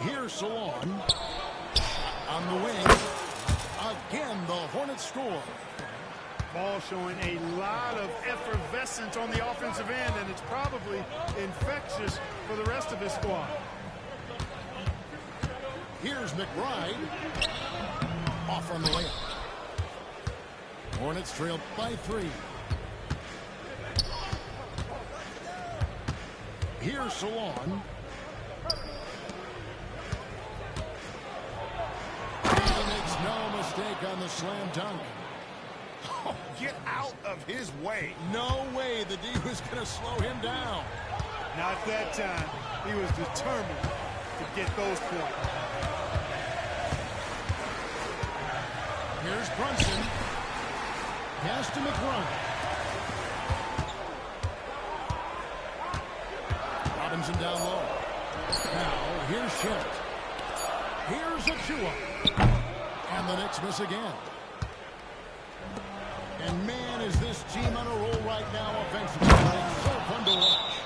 Here's Salon. On the wing. Again, the Hornets score. Ball showing a lot of effervescence on the offensive end, and it's probably infectious for the rest of his squad. Here's McBride. Off on the layup. Hornets trail by 3. Here's Salon. He makes no mistake on the slam dunk. Oh, get out of his way. No way the D was going to slow him down. Not that time. He was determined to get those points. Here's Brunson. Pass to McBride. Robinson down low. Now, here's Shett. Here's Achua. And the Knicks miss again. And, man, is this team on a roll right now offensively. It's so fun to watch.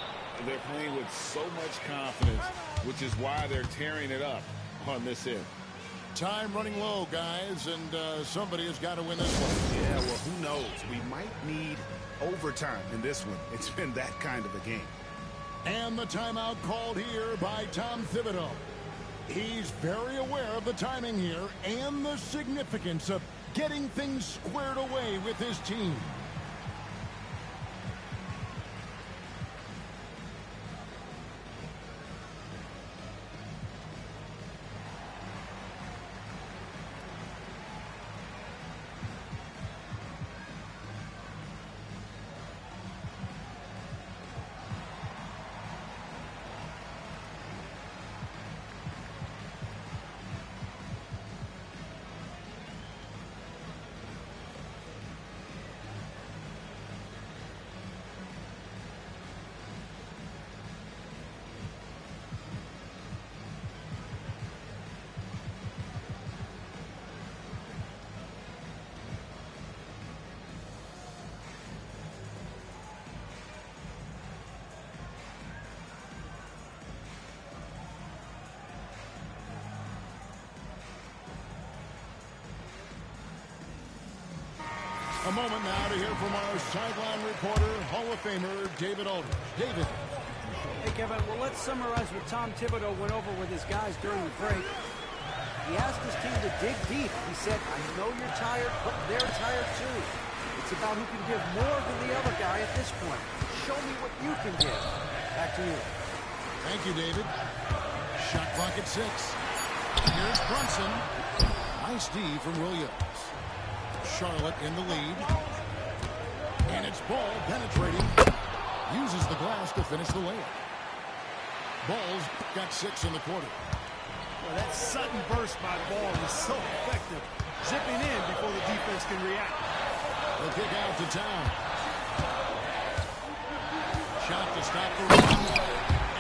They're playing with so much confidence, which is why they're tearing it up on this end. Time running low, guys, and somebody has got to win this one. Yeah, well, who knows? We might need overtime in this one. It's been that kind of a game. And the timeout called here by Tom Thibodeau. He's very aware of the timing here and the significance of getting things squared away with his team. A moment now to hear from our sideline reporter, Hall of Famer David Aldridge. David. Hey, Kevin, well, let's summarize what Tom Thibodeau went over with his guys during the break. He asked his team to dig deep. He said, I know you're tired, but they're tired too. It's about who can give more than the other guy at this point. Show me what you can give. Back to you. Thank you, David. Shot clock at 6. Here's Brunson. Nice D from Williams. Charlotte in the lead. And it's Ball penetrating. Uses the glass to finish the layup. Ball's got 6 in the quarter. Well, that sudden burst by Ball is so effective. Zipping in before the defense can react. The kick out to Town. Shot to stop the run.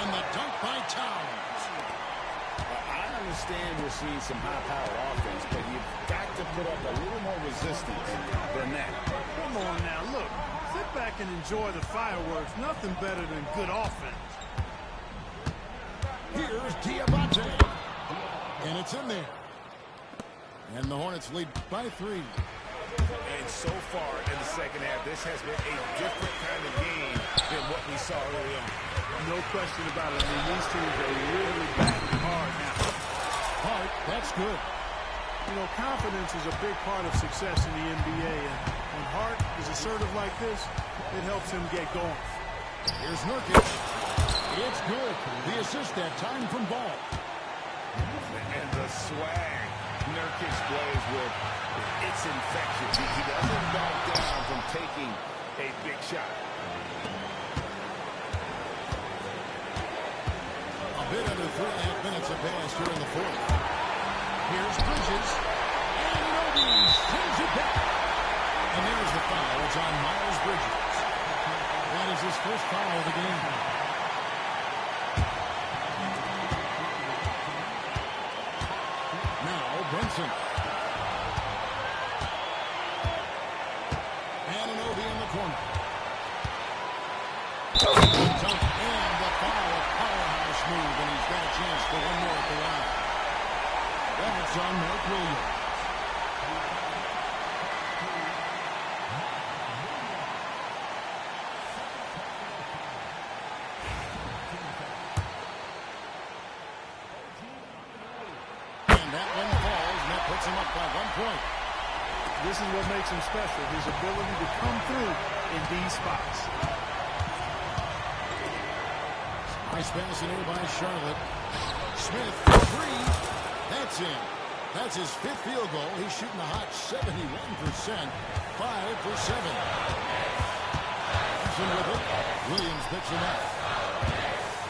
And the dunk by Towns. I understand we're seeing some high-powered offense, but you've got to put up a little more resistance than that. Come on now, look. Sit back and enjoy the fireworks. Nothing better than good offense. Here's Diabate. And it's in there. And the Hornets lead by 3. And so far in the second half, this has been a different kind of game than what we saw early on. No question about it. I mean, these teams are really battling hard now. Hart, that's good. You know, confidence is a big part of success in the NBA. And when Hart is assertive like this, it helps him get going. Here's Nurkic. It's good. The assist that time from Ball. And the swag Nurkic plays with, it's infectious. He doesn't back down from taking a big shot. A bit under 3.5 minutes have passed here in the fourth. Here's Bridges. And Nobi sends it back. And there's the foul. It's on Miles Bridges. That is his first foul of the game. Brunson. Anunoby in the corner. Dunk and the foul. Powerhouse move, and he's got a chance for one more at the line. That's on Mark Williams. Puts him up by 1 point. This is what makes him special, his ability to come through in these spots. Nice pass in here by Charlotte. Smith for 3. That's in. That's his 5th field goal. He's shooting a hot 71%. 5 for 7. Thompson with it. Williams picks him up.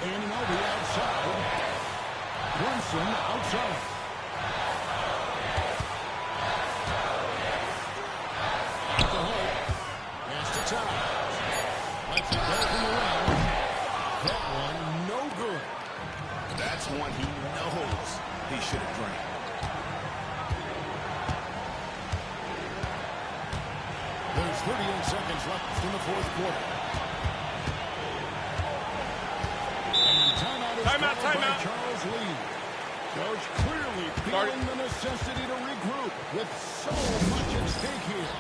Anunoby outside. Brunson outside. Let's go from the rim. That one, no good. That's one he knows he should have drained. There's 38 seconds left in the fourth quarter. And timeout is called by Charles Lee. Coach clearly feeling the necessity to regroup with so much at stake here.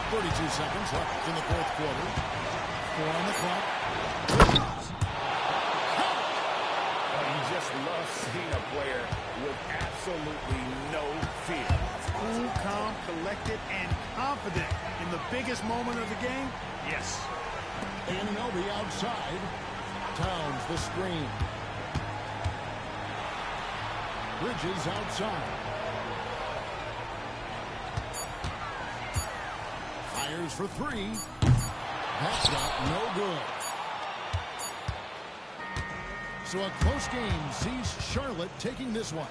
32 seconds left in the fourth quarter. 4 on the clock. You just love seeing a player with absolutely no fear. Cool, calm, collected, and confident in the biggest moment of the game. Yes. Anunoby outside. Towns the screen. Bridges outside. Fires for 3. That's not no good. So a close game sees Charlotte taking this one.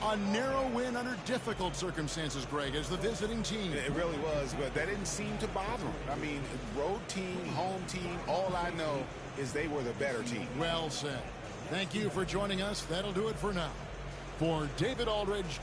A narrow win under difficult circumstances, Greg, as the visiting team. It really was, but that didn't seem to bother them. I mean, road team, home team, all I know is they were the better team. Well said. Thank you for joining us. That'll do it for now. For David Aldridge.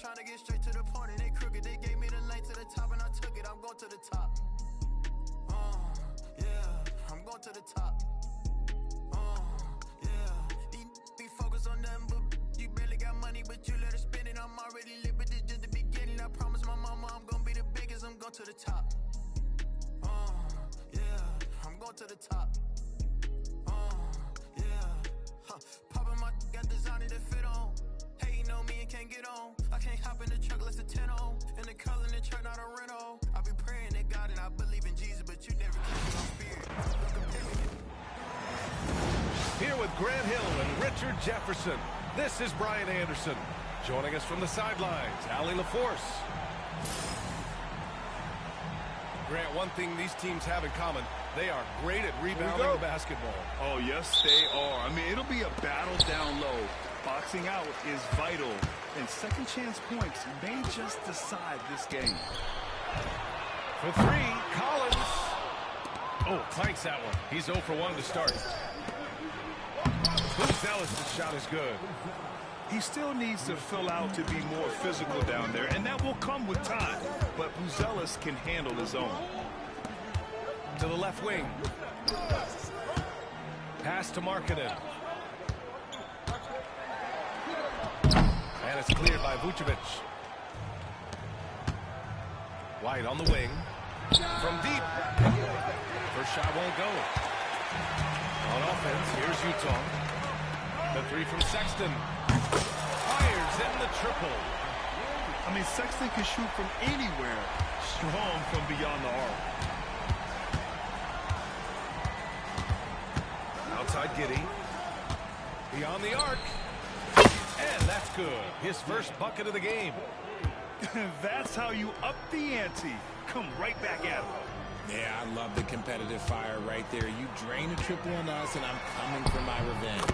Trying to get straight to the point and they crooked. They gave me the lane to the top and I took it. I'm going to the top. Yeah, I'm going to the top. Yeah, these be focused on nothing but you barely got money, but you let her spend it. I'm already lit, but this just the beginning. I promise my mama I'm gonna be the biggest. I'm going to the top. Yeah, I'm going to the top. Yeah, popping my got designer to fit on. Hating on me and can't get on. I can't hop in the truck less than 10 on. And the color in the truck not a rental. I be praying to God and I believe in Jesus, but you never keep me on spirit. Don't compare me. Here with Grant Hill and Richard Jefferson, this is Brian Anderson. Joining us from the sidelines, Allie LaForce. Grant, one thing these teams have in common, they are great at rebounding the basketball. Oh, yes, they are. I mean, it'll be a battle down low. Boxing out is vital, and second chance points may just decide this game. For 3, Collins. Oh, clanks that one. He's 0 for 1 to start. Buzelis' shot is good. He still needs to fill out to be more physical down there, and that will come with time. But Buzelis can handle his own. To the left wing. Pass to Markkanen. And it's cleared by Vucevic. White on the wing. From deep. First shot won't go. On offense, here's Utah. The 3 from Sexton. Fires in the triple. I mean, Sexton can shoot from anywhere. Strong from beyond the arc. Outside Giddey. Beyond the arc. And that's good. His first bucket of the game. That's how you up the ante. Come right back at him. Yeah, I love the competitive fire right there. You drain a triple on us, and I'm coming for my revenge.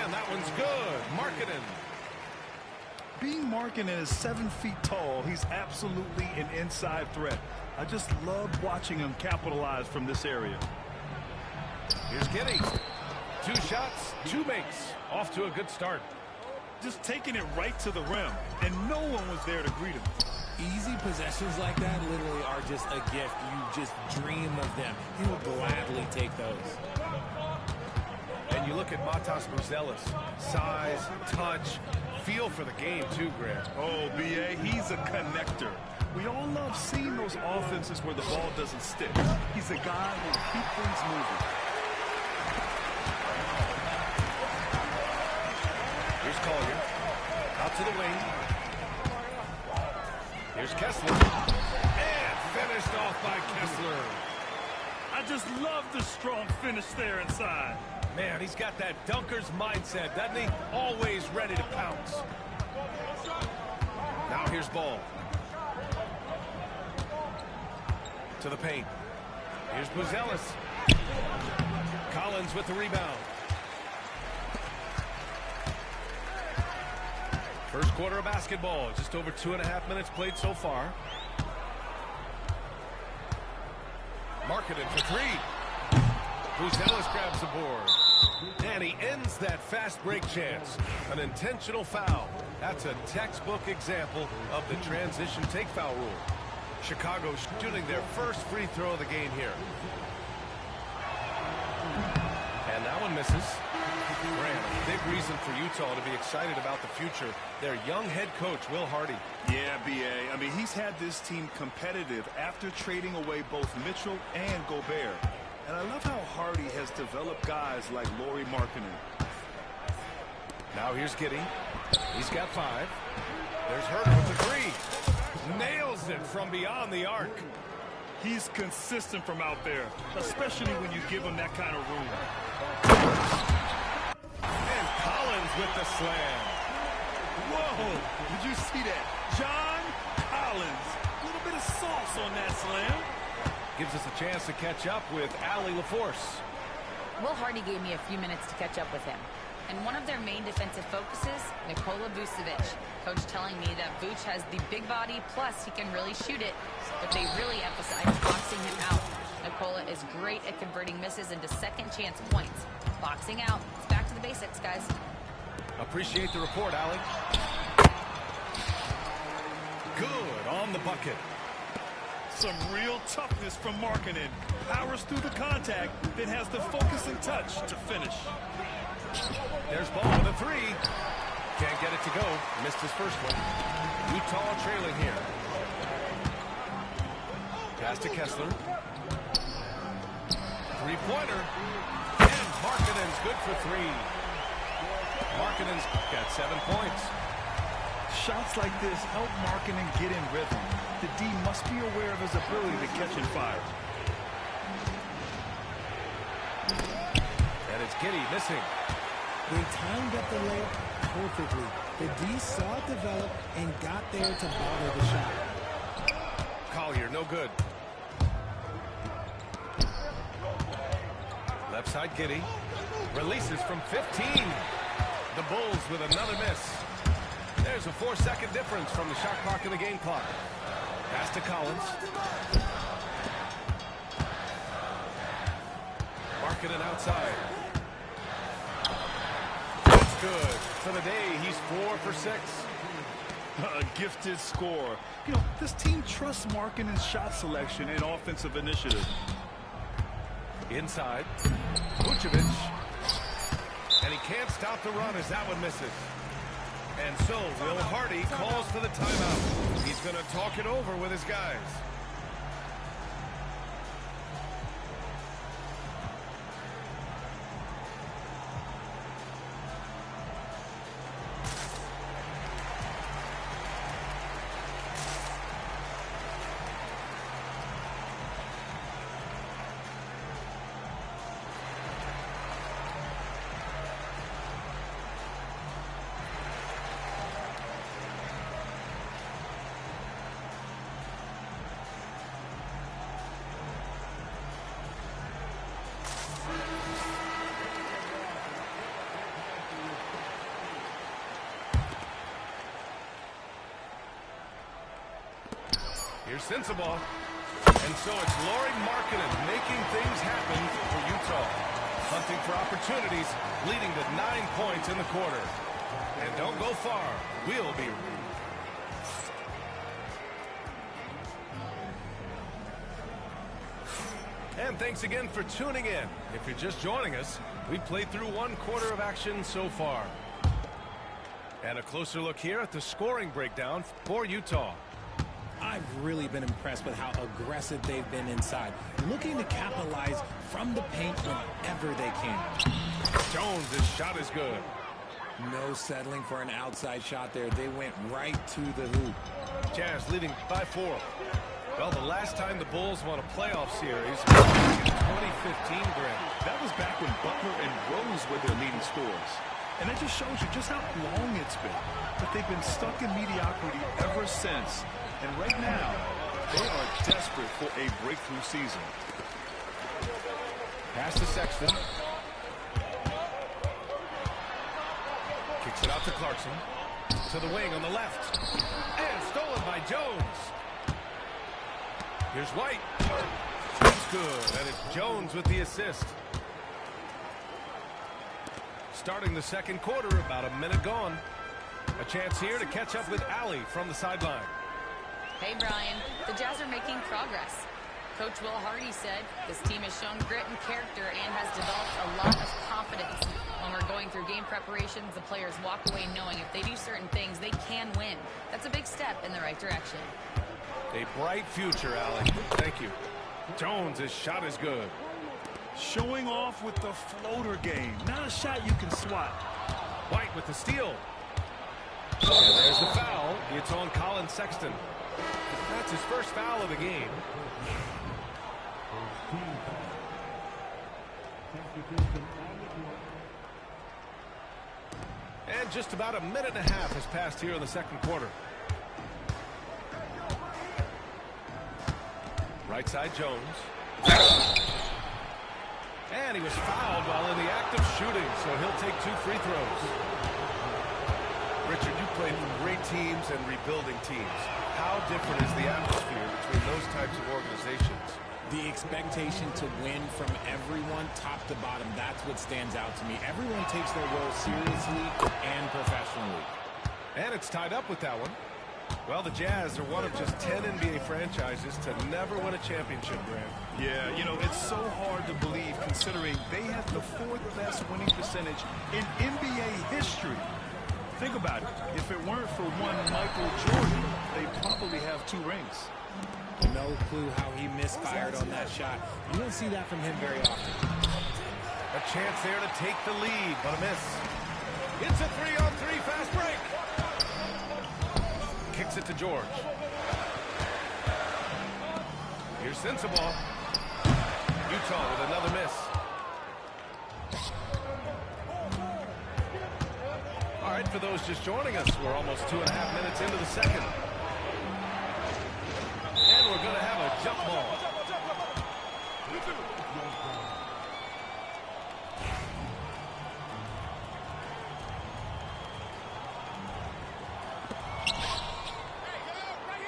And that one's good. Markkanen. Being Markkanen is 7 feet tall. He's absolutely an inside threat. I just love watching him capitalize from this area. Here's Giddey. 2 shots, 2 makes. Off to a good start. just taking it right to the rim, and no one was there to greet him. Easy possessions like that literally are just a gift. You just dream of them. He will gladly take those. And you look at Matas Buzelis. Size, touch, feel for the game too, Grant. Oh, B.A., he's a connector. We all love seeing those offenses where the ball doesn't stick. He's a guy who will keep things moving. Here's Collier. Out to the wing. Here's Kessler. And finished off by Kessler. I just love the strong finish there inside. Man, he's got that dunker's mindset, doesn't he? Always ready to pounce. Now here's Ball. To the paint. Here's Buzelis. Collins with the rebound. First quarter of basketball. Just over 2.5 minutes played so far. Marketed for three. Buzelis grabs the board. And he ends that fast break chance. An intentional foul. That's a textbook example of the transition take foul rule. Chicago shooting their first free throw of the game here. And that one misses. Grant, a big reason for Utah to be excited about the future. Their young head coach, Will Hardy. Yeah, B.A. I mean, he's had this team competitive after trading away both Mitchell and Gobert. And I love how Hardy has developed guys like Lauri Markkanen. Now here's Giddey. He's got 5. There's Herter with the 3. Nails it from beyond the arc. He's consistent from out there, especially when you give him that kind of room. And Collins with the slam. Whoa, did you see that? John Collins, a little bit of sauce on that slam. Gives us a chance to catch up with Allie LaForce. Will Hardy gave me a few minutes to catch up with him. And one of their main defensive focuses, Nikola Vucevic. Coach telling me that Vuce has the big body, plus he can really shoot it, but they really emphasize boxing him out. Nikola is great at converting misses into second chance points. Boxing out. It's back to the basics, guys. Appreciate the report, Allie. Good on the bucket. Some real toughness from Markkanen. Powers through the contact, then has the focus and touch to finish. There's Ball with a 3. Can't get it to go. Missed his first one. Utah trailing here. Pass to Kessler. Three-pointer. And Markkanen's good for 3. Markkanen's got 7 points. Shots like this help Markkanen get in rhythm. The D must be aware of his ability to catch and fire. And it's Giddey missing. They timed up the layup perfectly. The D saw it develop and got there to bother the shot. Collier, no good. Left side, Giddey. Releases from 15. The Bulls with another miss. There's a 4-second difference from the shot clock and the game clock. Pass to Collins. Markkanen outside. That's good. For the day, he's 4 for 6. A gifted score. You know, this team trusts Markkanen's shot selection and offensive initiative. Inside. Vucevic. And he can't stop the run as that one misses. And so Will Hardy calls for the timeout. He's going to talk it over with his guys. Here's Sensabaugh. And so it's Lauri Markkanen making things happen for Utah. Hunting for opportunities, leading to 9 points in the quarter. And don't go far. We'll be And thanks again for tuning in. If you're just joining us, we've played through 1 quarter of action so far. And a closer look here at the scoring breakdown for Utah. I've really been impressed with how aggressive they've been inside, looking to capitalize from the paint whenever they can. Jones' shot is good. No settling for an outside shot there. They went right to the hoop. Jazz leading by 4. Well, the last time the Bulls won a playoff series was in 2015, Grant. That was back when Butler and Rose were their leading scorers. And that just shows you just how long it's been. But they've been stuck in mediocrity ever since. And right now, they are desperate for a breakthrough season. Pass to Sexton. Kicks it out to Clarkson. To the wing on the left. And stolen by Jones. Here's White. That's good. And it's Jones with the assist. Starting the second quarter, about a minute gone. A chance here to catch up with Allie from the sideline. Hey, Brian. The Jazz are making progress. Coach Will Hardy said this team has shown grit and character and has developed a lot of confidence. When we're going through game preparations, the players walk away knowing if they do certain things, they can win. That's a big step in the right direction. A bright future, Allie. Thank you. Jones' shot is good. Showing off with the floater game. Not a shot you can swat. White with the steal. And there's the foul. It's on Colin Sexton. That's his first foul of the game. And just about a minute and a half has passed here in the second quarter. Right side, Jones. And he was fouled while in the act of shooting, so he'll take 2 free throws. Richard, you played for great teams and rebuilding teams. How different is the atmosphere between those types of organizations? The expectation to win from everyone, top to bottom, that's what stands out to me. Everyone takes their role seriously and professionally. And it's tied up with that one. Well, the Jazz are one of just 10 NBA franchises to never win a championship, Grant. Yeah, you know, it's so hard to believe considering they have the 4th best winning percentage in NBA history. Think about it. If it weren't for one Michael Jordan, they'd probably have 2 rings. No clue how he misfired on that shot. You don't see that from him very often. A chance there to take the lead, but a miss. It's a 3-on-3 fast break. Kicks it to George. Here's Sensabaugh. Utah with another miss. All right, for those just joining us, we're almost 2.5 minutes into the second. And we're going to have a jump ball.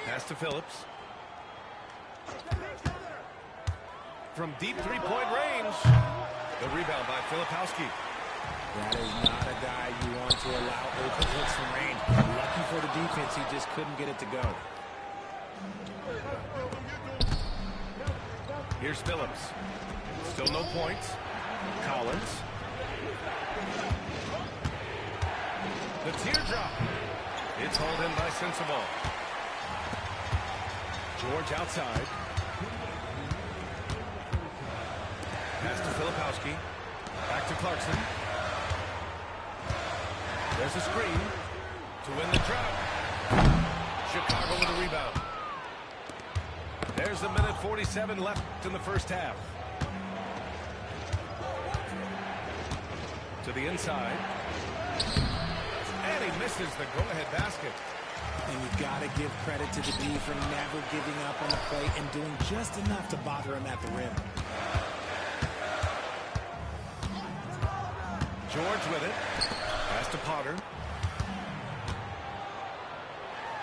Pass to Phillips. From deep three-point range. The rebound by Filipowski. That is not a guy you want to allow open looks from range. Lucky for the defense, he just couldn't get it to go. Here's Phillips. Still no points. Collins. The teardrop. It's hauled in by Sensabaugh. George outside. Pass to Filipowski. Back to Clarkson. There's a screen to win the drought. Chicago with a rebound. There's a minute 47 left in the first half. To the inside. And he misses the go-ahead basket. And you got to give credit to the D for never giving up on the play and doing just enough to bother him at the rim. George with it. Pass to Potter.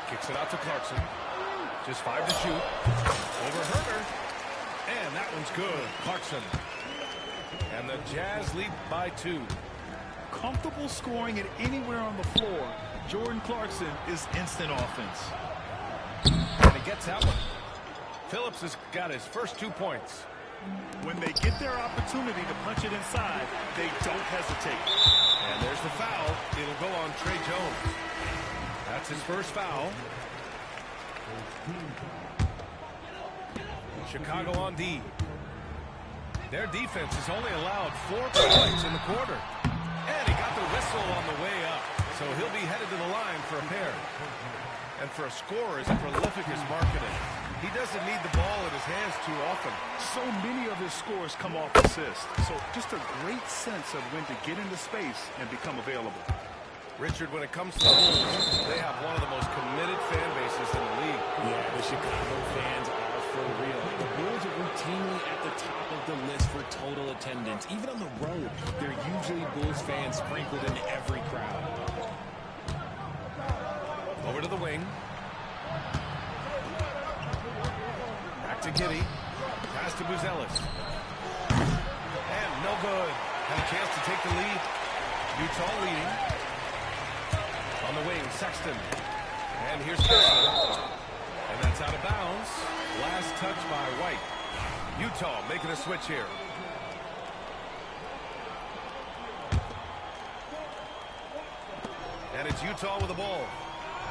Kicks it out to Clarkson. Just 5 to shoot. Over Herter. And that one's good. Clarkson. And the Jazz lead by 2. comfortable scoring it anywhere on the floor, Jordan Clarkson is instant offense. And he gets that one. Phillips has got his first 2 points. When they get their opportunity to punch it inside, they don't hesitate. And there's the foul. It'll go on Trey Jones. That's his first foul. Chicago on D. Their defense has only allowed 4 points in the quarter. And he got the whistle on the way up. So he'll be headed to the line for a pair. And for a scorer as prolific as Markkanen, he doesn't need the ball in his hands too often. So many of his scores come off assists. So just a great sense of when to get into space and become available. Richard, when it comes to the Bulls, they have one of the most committed fan bases in the league. Yeah, the Chicago fans are for real. The Bulls are routinely at the top of the list for total attendance. Even on the road, they're usually Bulls fans sprinkled in every crowd. Over to the wing. Back to Giddey. Pass to Buzelis. And no good. Had a chance to take the lead. Utah leading. On the wing, Sexton. And here's Kessler. And that's out of bounds. Last touch by White. Utah making a switch here. And it's Utah with the ball.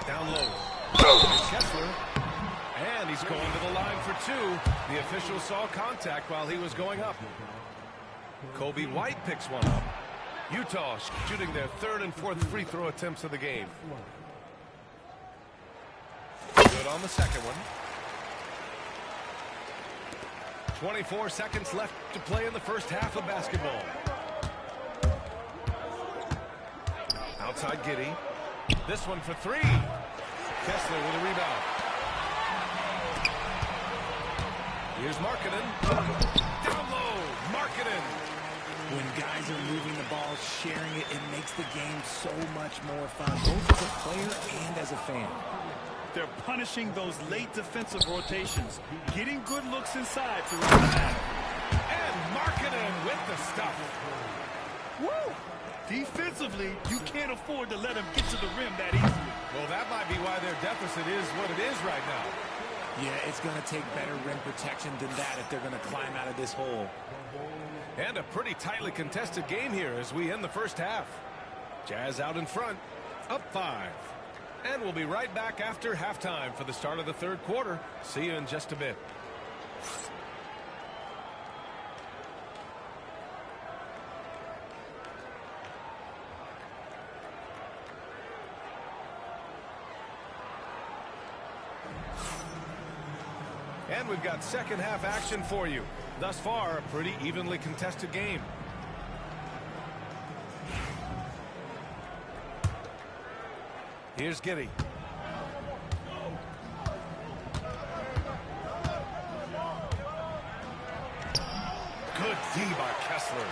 Down low. Kessler. And he's going to the line for 2. The official saw contact while he was going up. Kobe White picks one up. Utah shooting their 3rd and 4th free throw attempts of the game. Good on the second one. 24 seconds left to play in the first half of basketball. Outside Giddey. This one for 3. Kessler with a rebound. Here's Markkanen. Down low. Markkanen. When guys are moving the ball, sharing it, it makes the game so much more fun, both as a player and as a fan. They're punishing those late defensive rotations, getting good looks inside throughout the half. And Markkanen with the stuff. Woo! Defensively, you can't afford to let them get to the rim that easily. Well, that might be why their deficit is what it is right now. Yeah, it's going to take better rim protection than that if they're going to climb out of this hole. And a pretty tightly contested game here as we end the first half. Jazz out in front, up 5. And we'll be right back after halftime for the start of the 3rd quarter. See you in just a bit. And we've got second half action for you. Thus far, a pretty evenly contested game. Here's Giddey. Good D by Kessler.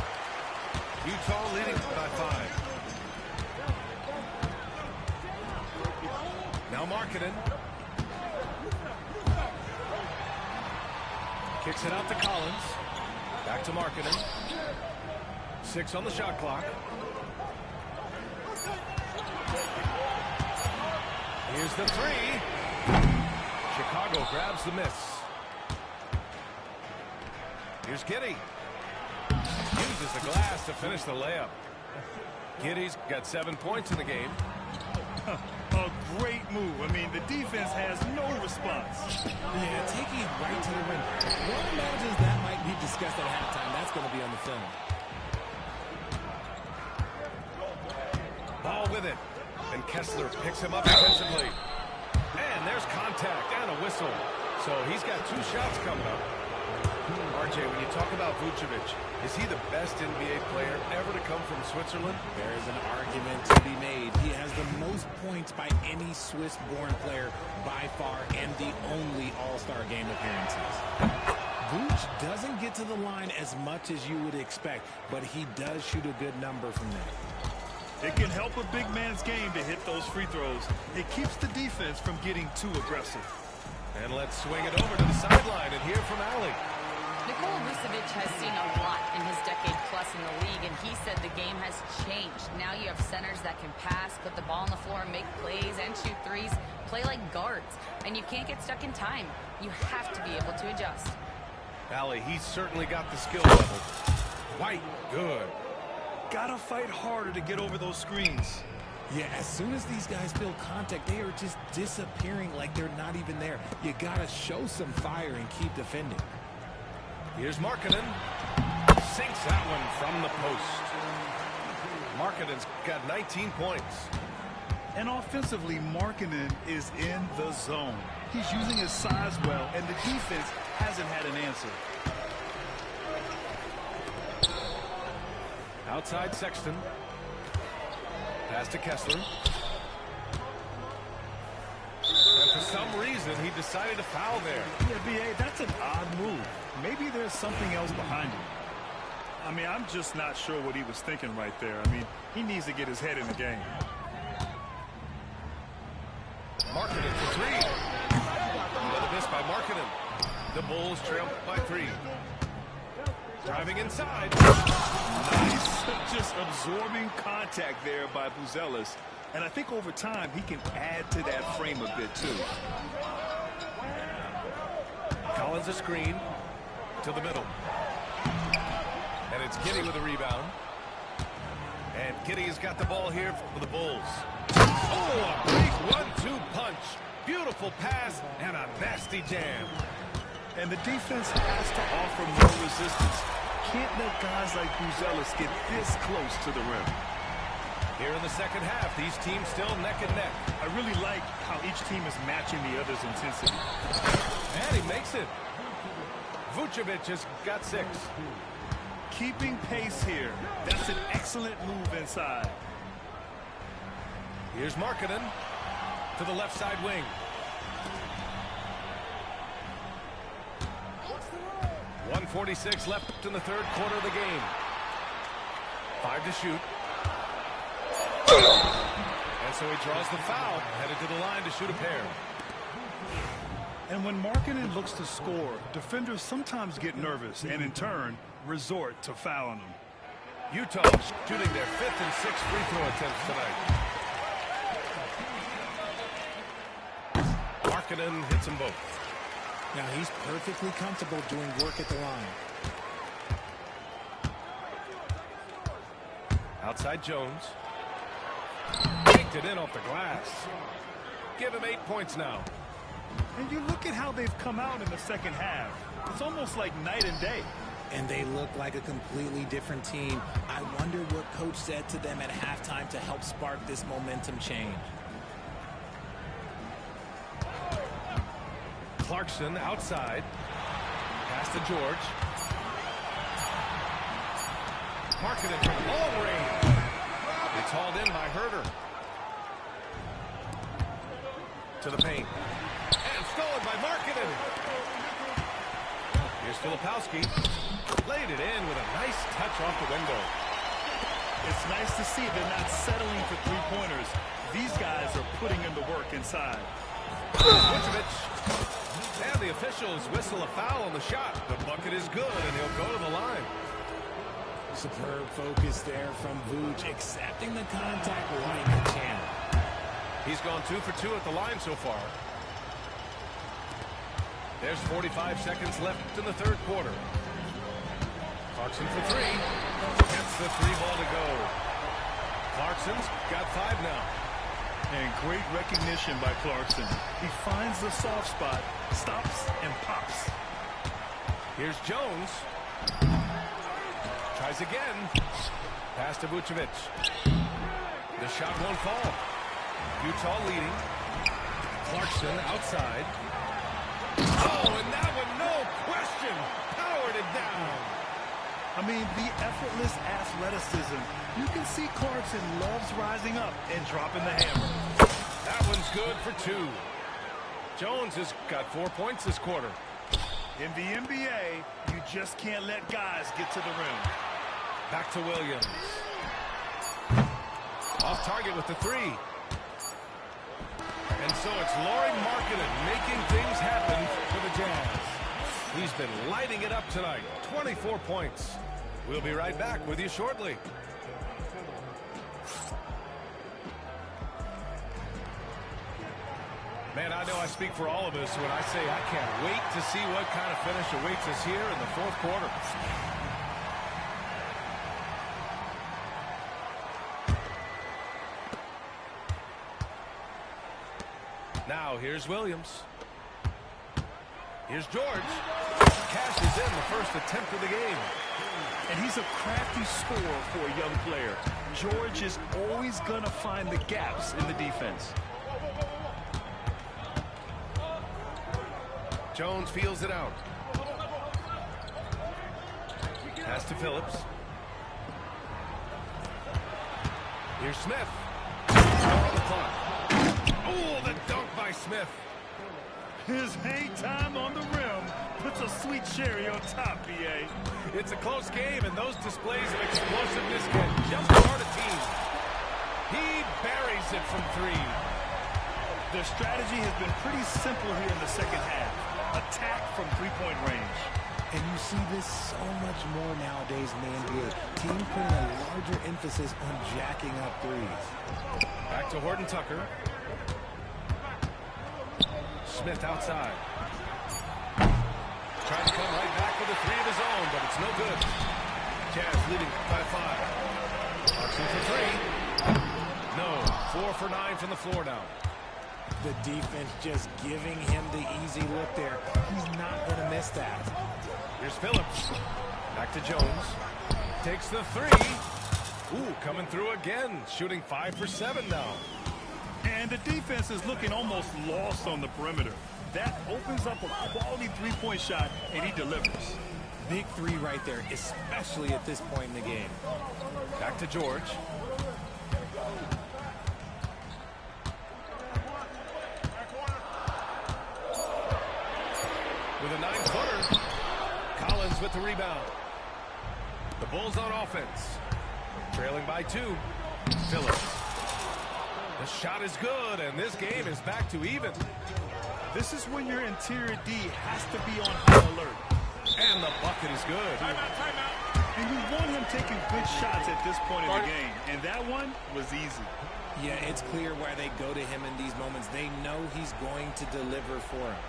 Utah leading by 5. Now Markkanen. Kicks it out to Collins. Back to Markkanen. 6 on the shot clock. Here's the 3. Chicago grabs the miss. Here's Giddey. Uses the glass to finish the layup. Giddey's got 7 points in the game. A great move. I mean, the defense has no response. Yeah, taking it right to the rim. One imagines that might be discussed at halftime. That's going to be on the film. Ball with it. And Kessler picks him up defensively. And there's contact and a whistle. So he's got 2 shots coming up. RJ, when you talk about Vucevic, is he the best NBA player ever to come from Switzerland? There is an argument to be made. He has the most points by any Swiss-born player by far and the only All-Star game appearances. Vuce doesn't get to the line as much as you would expect, but he does shoot a good number from there. It can help a big man's game to hit those free throws. It keeps the defense from getting too aggressive. And let's swing it over to the sideline and hear from Allie. Nikola Vucevic has seen a lot in his decade-plus in the league, and he said the game has changed. Now you have centers that can pass, put the ball on the floor, make plays, and shoot threes, play like guards, and you can't get stuck in time. You have to be able to adjust. Allie, he's certainly got the skill level. White, good. Gotta fight harder to get over those screens. Yeah, as soon as these guys feel contact, they are just disappearing like they're not even there. You gotta show some fire and keep defending. Here's Markkanen. Sinks that one from the post. Markkanen's got 19 points. And offensively, Markkanen is in the zone. He's using his size well, and the defense hasn't had an answer. Outside Sexton. Pass to Kessler. And for some reason, he decided to foul there. Yeah, B.A., that's an odd move. Maybe there's something else behind it. I mean, I'm just not sure what he was thinking right there. I mean, he needs to get his head in the game. Markkanen for three. Another miss by Markkanen. The Bulls trail by 3. Driving inside. Nice. Just absorbing contact there by Buzelis. And I think over time, he can add to that frame a bit, too. Collins a screen to the middle. And it's Giddey with a rebound. And Giddey has got the ball here for the Bulls. Oh, a big 1-2 punch. Beautiful pass and a nasty jam. And the defense has to offer more resistance. Can't let guys like Buzelis get this close to the rim. Here in the second half, these teams still neck and neck. I really like how each team is matching the other's intensity. And he makes it. Vucevic has got 6. Keeping pace here. That's an excellent move inside. Here's Markkanen to the left side wing. .146 left in the third quarter of the game. 5 to shoot. And so he draws the foul, headed to the line to shoot a pair. And when Markkanen looks to score, defenders sometimes get nervous and in turn resort to fouling him. Utah shooting their 5th and 6th free throw attempts tonight. Markkanen hits them both. Now he's perfectly comfortable doing work at the line. Outside Jones. Yanked it in off the glass. Give him 8 points now. And you look at how they've come out in the second half. It's almost like night and day. And they look like a completely different team. I wonder what coach said to them at halftime to help spark this momentum change. Clarkson outside. Pass to George. Markkanen from long range. It's hauled in by Herter. To the paint. And stolen by Markkanen. Here's Filipowski. Laid it in with a nice touch off the window. It's nice to see they're not settling for three-pointers. These guys are putting in the work inside. Vucevic. And the officials whistle a foul on the shot. The bucket is good, and he'll go to the line. Superb focus there from Vooch, accepting the contact like a champ. He's gone 2 for 2 at the line so far. There's 45 seconds left in the third quarter. Clarkson for 3. Gets the 3-ball to go. Clarkson's got 5 now. And great recognition by Clarkson. He finds the soft spot, stops, and pops. Here's Jones. Tries again. Pass to Vucevic. The shot won't fall. Utah leading. Clarkson outside. Oh, and that one, no question, powered it down. I mean, the effortless athleticism. You can see Clarkson loves rising up and dropping the hammer. That one's good for 2. Jones has got 4 points this quarter. In the NBA, you just can't let guys get to the rim. Back to Williams. Off target with the 3. And so it's Lauri Markkanen making things happen for the Jazz. He's been lighting it up tonight. 24 points. We'll be right back with you shortly. Man, I know I speak for all of us when I say I can't wait to see what kind of finish awaits us here in the fourth quarter. Now, here's Williams. Here's George. Cashes in the first attempt of the game. And he's a crafty scorer for a young player. George is always going to find the gaps in the defense. Jones feels it out. Pass to Phillips. Here's Smith. On the clock. Oh, the dunk by Smith. His hang time on the rim puts a sweet cherry on top, B.A. It's a close game, and those displays of explosiveness can jumpstart a team. He buries it from three. Their strategy has been pretty simple here in the second half. Attack from three-point range. And you see this so much more nowadays in the NBA. Teams putting a larger emphasis on jacking up threes. Back to Horton Tucker. Smith outside. Trying to come right back with a three of his own, but it's no good. Jazz leading by 5. Clarkson for 3. No. 4 for 9 from the floor now. The defense just giving him the easy look there. He's not going to miss that. Here's Phillips. Back to Jones. Takes the 3. Ooh, coming through again. Shooting 5 for 7 now. And the defense is looking almost lost on the perimeter. That opens up a quality three-point shot, and he delivers. Big 3 right there, especially at this point in the game. Back to George. With a 9-footer. Collins with the rebound. The Bulls on offense. Trailing by 2. Phillips. The shot is good, and this game is back to even. This is when your interior D has to be on high alert. And the bucket is good. Timeout. And you want him taking good shots at this point in the game, and that one was easy. Yeah, it's clear why they go to him in these moments. They know he's going to deliver for him.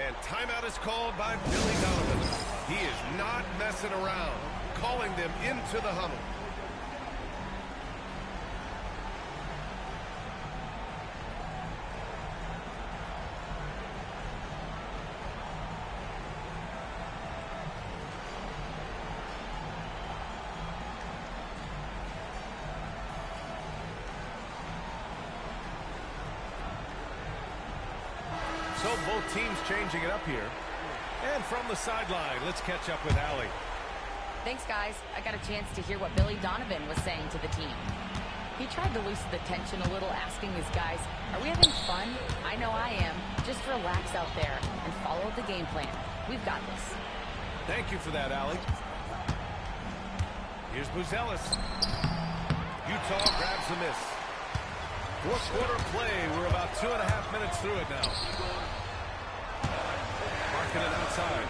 And timeout is called by Billy Donovan. He is not messing around, calling them into the huddle. So both teams changing it up here. And from the sideline, let's catch up with Allie. Thanks, guys. I got a chance to hear what Billy Donovan was saying to the team. He tried to loosen the tension a little, asking his guys, are we having fun? I know I am. Just relax out there and follow the game plan. We've got this. Thank you for that, Allie. Here's Buzelis. Utah grabs the miss. Fourth quarter play. We're about 2.5 minutes through it now. Marking it outside.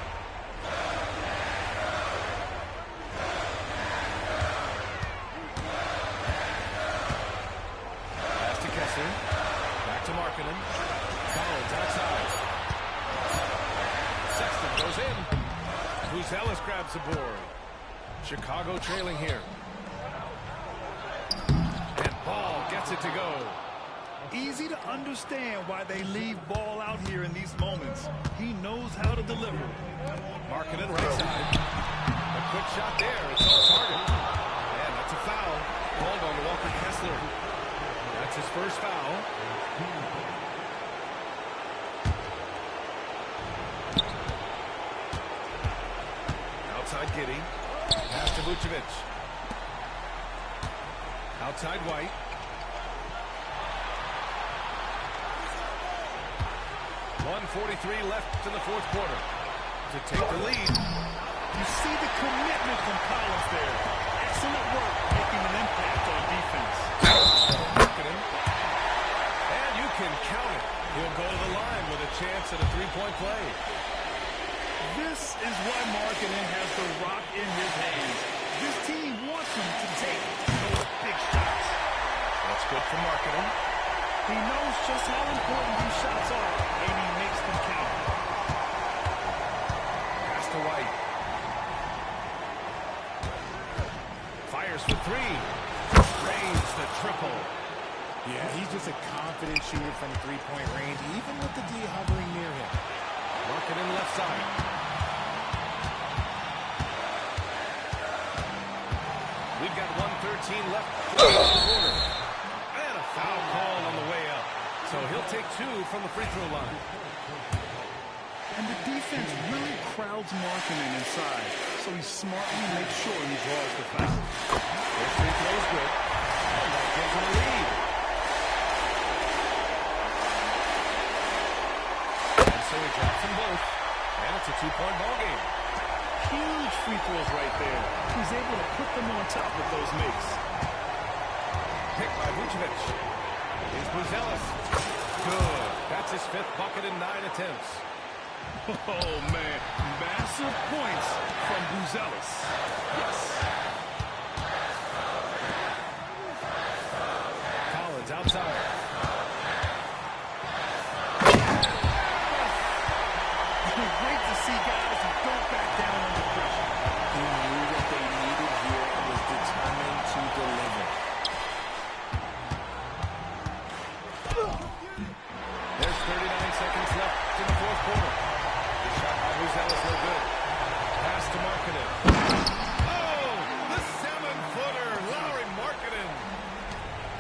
Pass to Kessler. Back to Markkinen. Collins outside. Sexton goes in. Buzelis grabs the board. Chicago trailing here. And Ball gets it to go. Easy to understand why they leave Ball out here in these moments. He knows how to deliver. Markkinen right side. A quick shot there. It's on target. And that's a foul. Called on Walker Kessler. That's his first foul. Outside Giddey. Pass to Vucevic. Outside White. .143 left in the fourth quarter to take the lead. You see the commitment from Collins there. Excellent work making an impact on defense. And you can count it. He'll go to the line with a chance at a three-point play. This is why Markkanen has the rock in his hands. This team wants him to take those big shots. That's good for Markkanen. He knows just how important these shots are, and he makes them count. Pass to White. Fires for three. Drains the triple. Yeah, he's just a confident shooter from three-point range, even with the D hovering near him. Markkanen left side. We've got 1:13 left in the quarter. And a foul call on the way up. So he'll take two from the free throw line. And the defense really crowds Markkanen inside, so he smartly makes sure he draws the foul. First free throw is good. And that gives him a lead. And so he drops them both. And it's a two-point ball game. Huge free throws right there. He's able to put them on top with those makes. Picked by Vucevic. Here's Buzelis. Good. That's his fifth bucket in 9 attempts. Oh, man. Massive points from Buzelis. Yes. Collins outside. Great to see guys who don't back down under pressure. He knew what they needed here and was determined to deliver. There's 39 seconds left in the fourth quarter. The shot by Buzelis no good. Pass to Markkanen. Oh, the 7-footer, Lauri Markkanen.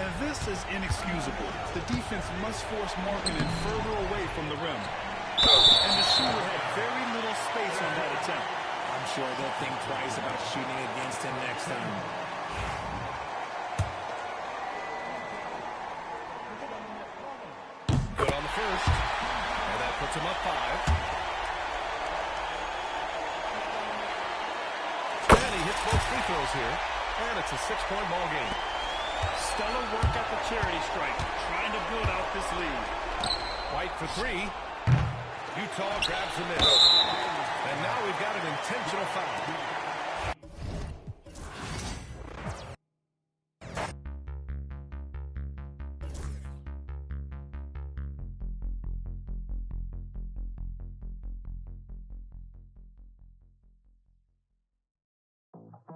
And this is inexcusable. The defense must force Markkanen further away from the rim. And the shooter had very little space on that attempt. I'm sure they'll think twice about shooting against him next time. Good on the first. And that puts him up 5. And he hits both free throws here. And it's a 6-point ball game. Stellar work at the charity stripe, trying to build out this lead. White for three. Utah grabs the miss. And now we've got an intentional foul.